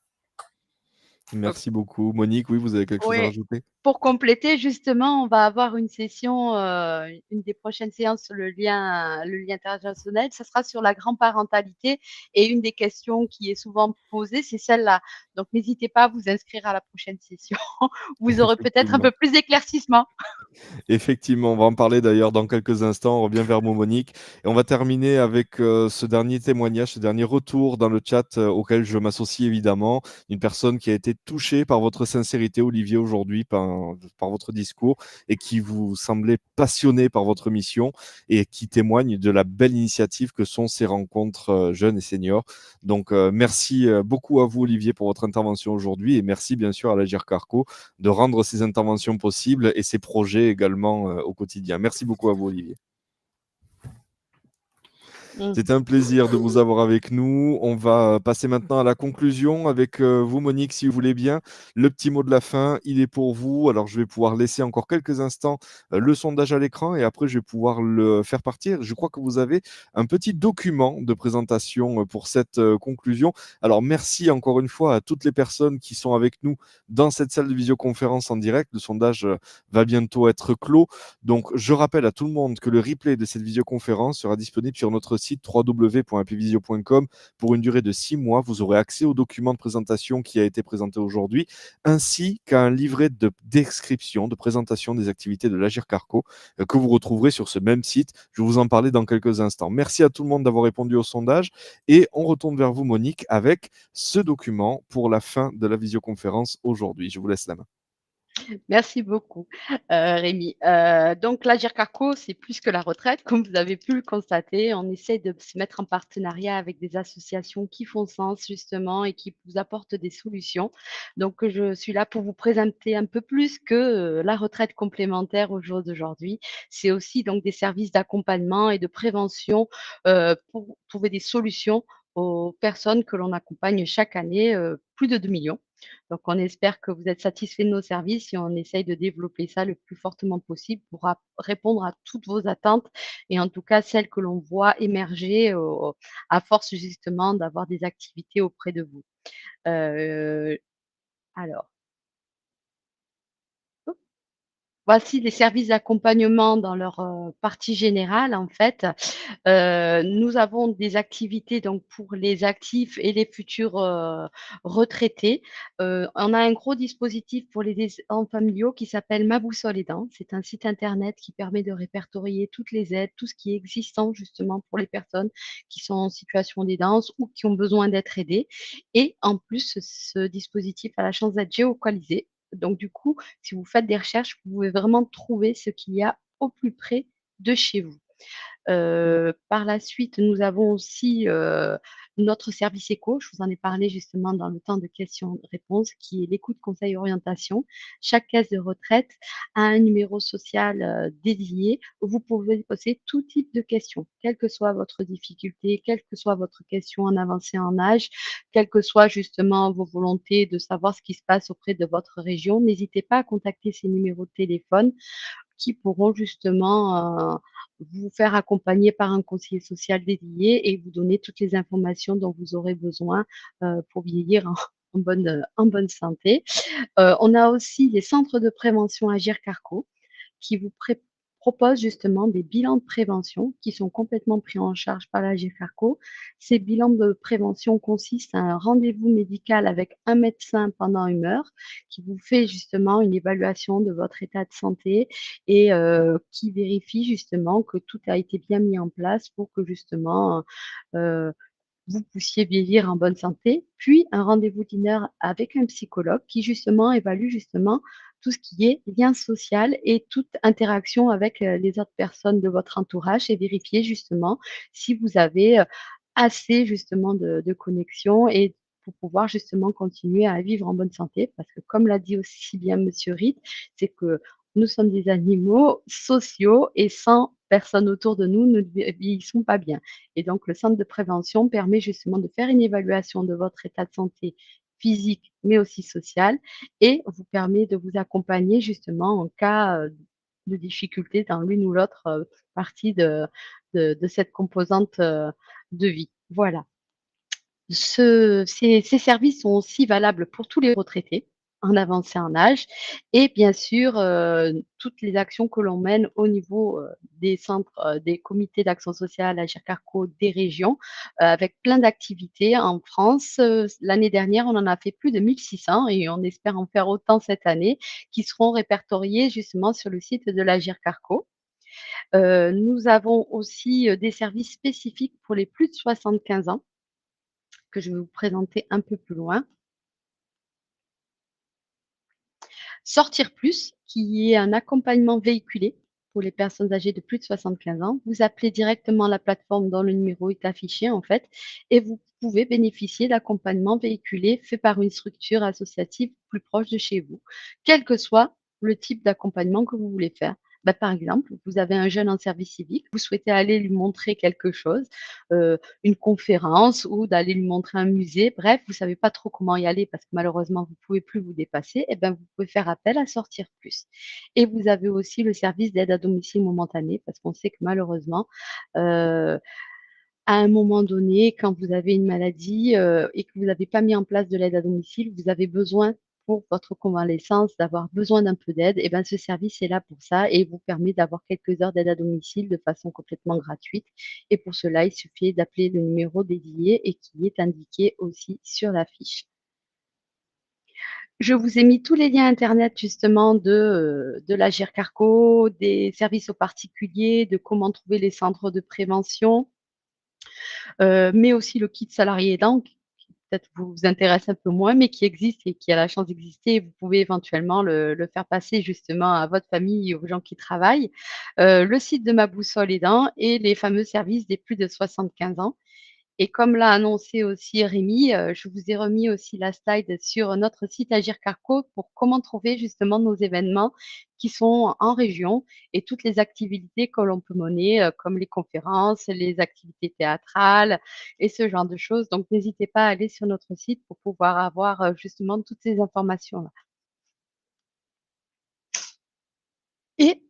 Merci beaucoup. Monique, oui, vous avez quelque chose à Oui, rajouter? pour compléter, justement, on va avoir une session, une des prochaines séances sur le lien intergénérationnel, ça sera sur la grand-parentalité et une des questions qui est souvent posée, c'est celle-là. Donc n'hésitez pas à vous inscrire à la prochaine session. Vous aurez peut-être un Effectivement. peu plus d'éclaircissement. Effectivement, on va en parler d'ailleurs dans quelques instants. On revient vers vous, Monique. Et on va terminer avec ce dernier témoignage, ce dernier retour dans le chat auquel je m'associe évidemment. Une personne qui a été touchée par votre sincérité, Olivier, aujourd'hui, par votre discours et qui vous semblait passionné par votre mission et qui témoigne de la belle initiative que sont ces rencontres jeunes et seniors. Donc, merci beaucoup à vous, Olivier, pour votre intervention aujourd'hui et merci bien sûr à l'Agir Carco de rendre ces interventions possibles et ces projets également au quotidien. Merci beaucoup à vous, Olivier. C'est un plaisir de vous avoir avec nous. On va passer maintenant à la conclusion avec vous, Monique, si vous voulez bien. Le petit mot de la fin, il est pour vous. Alors, je vais pouvoir laisser encore quelques instants le sondage à l'écran et après, je vais pouvoir le faire partir. Je crois que vous avez un petit document de présentation pour cette conclusion. Alors, merci encore une fois à toutes les personnes qui sont avec nous dans cette salle de visioconférence en direct. Le sondage va bientôt être clos. Donc, je rappelle à tout le monde que le replay de cette visioconférence sera disponible sur notre site www.apvisio.com pour une durée de 6 mois. Vous aurez accès au document de présentation qui a été présenté aujourd'hui, ainsi qu'à un livret de description, de présentation des activités de l'Agir Carco que vous retrouverez sur ce même site. Je vais vous en parler dans quelques instants. Merci à tout le monde d'avoir répondu au sondage et on retourne vers vous, Monique, avec ce document pour la fin de la visioconférence aujourd'hui. Je vous laisse la main. Merci beaucoup, Rémi. Donc l'Agir Carco, c'est plus que la retraite, comme vous avez pu le constater. On essaie de se mettre en partenariat avec des associations qui font sens justement et qui vous apportent des solutions. Donc je suis là pour vous présenter un peu plus que la retraite complémentaire au jour d'aujourd'hui. C'est aussi donc des services d'accompagnement et de prévention pour trouver des solutions aux personnes que l'on accompagne chaque année, plus de 2 millions. Donc, on espère que vous êtes satisfait de nos services et on essaye de développer ça le plus fortement possible pour répondre à toutes vos attentes et en tout cas celles que l'on voit émerger à force justement d'avoir des activités auprès de vous. Euh, alors, voici les services d'accompagnement dans leur partie générale, en fait. Nous avons des activités donc pour les actifs et les futurs retraités. On a un gros dispositif pour les aidants familiaux qui s'appelle Ma boussole aidant. C'est un site internet qui permet de répertorier toutes les aides, tout ce qui est existant justement pour les personnes qui sont en situation d'aidance ou qui ont besoin d'être aidées. Et en plus, ce dispositif a la chance d'être géolocalisé. Donc du coup, si vous faites des recherches, vous pouvez vraiment trouver ce qu'il y a au plus près de chez vous. Par la suite, nous avons aussi notre service éco. Je vous en ai parlé justement dans le temps de questions-réponses, qui est l'écoute, conseil, orientation. Chaque caisse de retraite a un numéro social dédié où vous pouvez poser tout type de questions, quelle que soit votre difficulté, quelle que soit votre question en avancée en âge, quelles que soient justement vos volontés de savoir ce qui se passe auprès de votre région. N'hésitez pas à contacter ces numéros de téléphone qui pourront justement vous faire accompagner par un conseiller social dédié et vous donner toutes les informations dont vous aurez besoin pour vieillir en bonne santé. On a aussi les centres de prévention Agir Carco qui vous propose justement des bilans de prévention qui sont complètement pris en charge par la GFARCO. Ces bilans de prévention consistent à un rendez-vous médical avec un médecin pendant 1 heure qui vous fait justement une évaluation de votre état de santé et qui vérifie justement que tout a été bien mis en place pour que justement vous puissiez vieillir en bonne santé, puis un rendez-vous d'1 heure avec un psychologue qui justement évalue justement tout ce qui est lien social et toute interaction avec les autres personnes de votre entourage et vérifier justement si vous avez assez justement de connexion et pour pouvoir justement continuer à vivre en bonne santé. Parce que comme l'a dit aussi bien Monsieur Ritt, c'est que nous sommes des animaux sociaux et sans personne autour de nous, nous ne vieillissons pas bien. Et donc, le centre de prévention permet justement de faire une évaluation de votre état de santé physique, mais aussi social, et vous permet de vous accompagner justement en cas de difficulté dans l'une ou l'autre partie de cette composante de vie. Voilà. Ces services sont aussi valables pour tous les retraités en avancée en âge et bien sûr, toutes les actions que l'on mène au niveau des centres, des comités d'action sociale Agir Carco des régions, avec plein d'activités en France. L'année dernière, on en a fait plus de 1600 et on espère en faire autant cette année, qui seront répertoriées justement sur le site de l'Agir Carco. Nous avons aussi des services spécifiques pour les plus de 75 ans que je vais vous présenter un peu plus loin. Sortir Plus, qui est un accompagnement véhiculé pour les personnes âgées de plus de 75 ans. Vous appelez directement la plateforme dont le numéro est affiché en fait et vous pouvez bénéficier d'accompagnement véhiculé fait par une structure associative plus proche de chez vous, quel que soit le type d'accompagnement que vous voulez faire. Par exemple, vous avez un jeune en service civique, vous souhaitez aller lui montrer quelque chose, une conférence ou d'aller lui montrer un musée. Bref, vous ne savez pas trop comment y aller parce que malheureusement, vous ne pouvez plus vous dépasser. Eh bien, vous pouvez faire appel à Sortir Plus. Et vous avez aussi le service d'aide à domicile momentanée parce qu'on sait que malheureusement, à un moment donné, quand vous avez une maladie et que vous n'avez pas mis en place de l'aide à domicile, vous avez besoin pour votre convalescence, d'avoir besoin d'un peu d'aide, et bien ce service est là pour ça et vous permet d'avoir quelques heures d'aide à domicile de façon complètement gratuite. Et pour cela, il suffit d'appeler le numéro dédié et qui est indiqué aussi sur la fiche. Je vous ai mis tous les liens internet justement de l'Agir Carco, des services aux particuliers, de comment trouver les centres de prévention, mais aussi le kit salarié aidant peut-être vous intéresse un peu moins, mais qui existe et qui a la chance d'exister. Vous pouvez éventuellement le faire passer justement à votre famille et aux gens qui travaillent. Le site de Ma boussole aidant et les fameux services des plus de 75 ans Et comme l'a annoncé aussi Rémi, je vous ai remis aussi la slide sur notre site Agir Carco pour comment trouver justement nos événements qui sont en région et toutes les activités que l'on peut mener, comme les conférences, les activités théâtrales et ce genre de choses. Donc n'hésitez pas à aller sur notre site pour pouvoir avoir, justement toutes ces informations-là. Et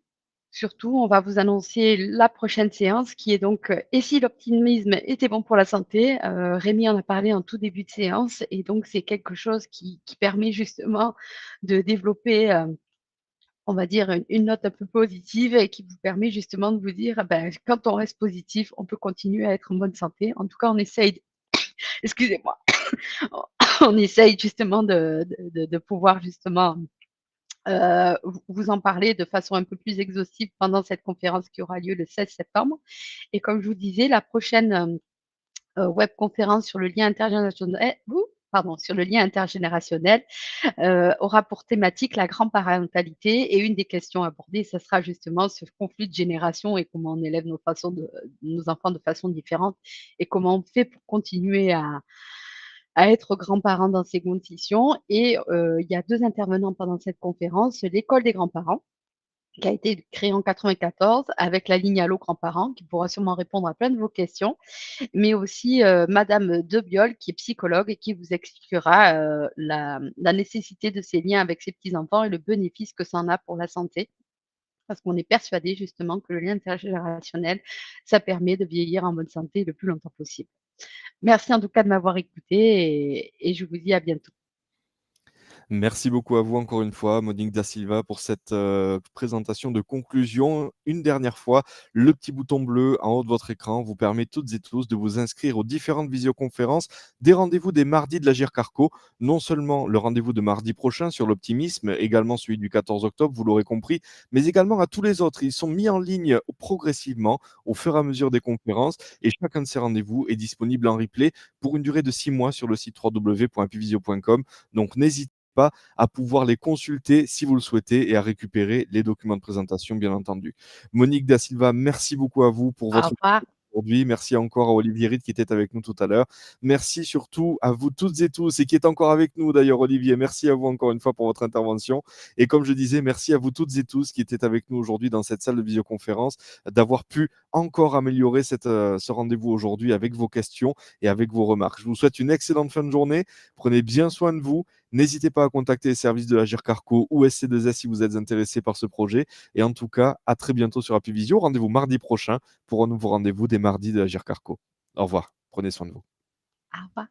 surtout, on va vous annoncer la prochaine séance qui est donc, «Et si l'optimisme était bon pour la santé?» Rémi en a parlé en tout début de séance et donc c'est quelque chose qui permet justement de développer, on va dire une note un peu positive et qui vous permet justement de vous dire: «Ah ben, quand on reste positif, on peut continuer à être en bonne santé». En tout cas, on essaye excusez-moi, on essaye justement de pouvoir justement vous en parler de façon un peu plus exhaustive pendant cette conférence qui aura lieu le 16 septembre. Et comme je vous disais, la prochaine webconférence sur le lien intergénérationnel, sur le lien intergénérationnel aura pour thématique la grand-parentalité et une des questions abordées, ce sera justement ce conflit de génération et comment on élève nos enfants de façon différente et comment on fait pour continuer à être grands-parents dans ces conditions. Et il y a 2 intervenants pendant cette conférence, l'école des grands-parents, qui a été créée en 94 avec la ligne Allo grands-parents, qui pourra sûrement répondre à plein de vos questions, mais aussi madame Debiol, qui est psychologue et qui vous expliquera la nécessité de ces liens avec ses petits-enfants et le bénéfice que ça en a pour la santé. Parce qu'on est persuadé justement que le lien intergénérationnel, ça permet de vieillir en bonne santé le plus longtemps possible. Merci en tout cas de m'avoir écoutée et je vous dis à bientôt. Merci beaucoup à vous encore une fois, Monique Da Silva, pour cette présentation de conclusion. Une dernière fois, le petit bouton bleu en haut de votre écran vous permet toutes et tous de vous inscrire aux différentes visioconférences des rendez-vous des mardis de l'Agir Carco. Non seulement le rendez-vous de mardi prochain sur l'optimisme, également celui du 14 octobre, vous l'aurez compris, mais également à tous les autres. Ils sont mis en ligne progressivement au fur et à mesure des conférences et chacun de ces rendez-vous est disponible en replay pour une durée de 6 mois sur le site www.apivisio.com. Donc n'hésitez pas à pouvoir les consulter si vous le souhaitez et à récupérer les documents de présentation, bien entendu. Monique Da Silva, merci beaucoup à vous pour Au votre revoir. aujourd'hui. Merci encore à Olivier Ritt qui était avec nous tout à l'heure. Merci surtout à vous toutes et tous et qui est encore avec nous d'ailleurs, Olivier. Merci à vous encore une fois pour votre intervention. Et comme je disais, merci à vous toutes et tous qui étaient avec nous aujourd'hui dans cette salle de visioconférence d'avoir pu encore améliorer ce rendez-vous aujourd'hui avec vos questions et avec vos remarques. Je vous souhaite une excellente fin de journée. Prenez bien soin de vous. N'hésitez pas à contacter les services de l'Agir Carco ou SC2S si vous êtes intéressé par ce projet. Et en tout cas, à très bientôt sur Apivisio. Rendez-vous mardi prochain pour un nouveau rendez-vous des mardis de l'Agir Carco. Au revoir. Prenez soin de vous. Au revoir.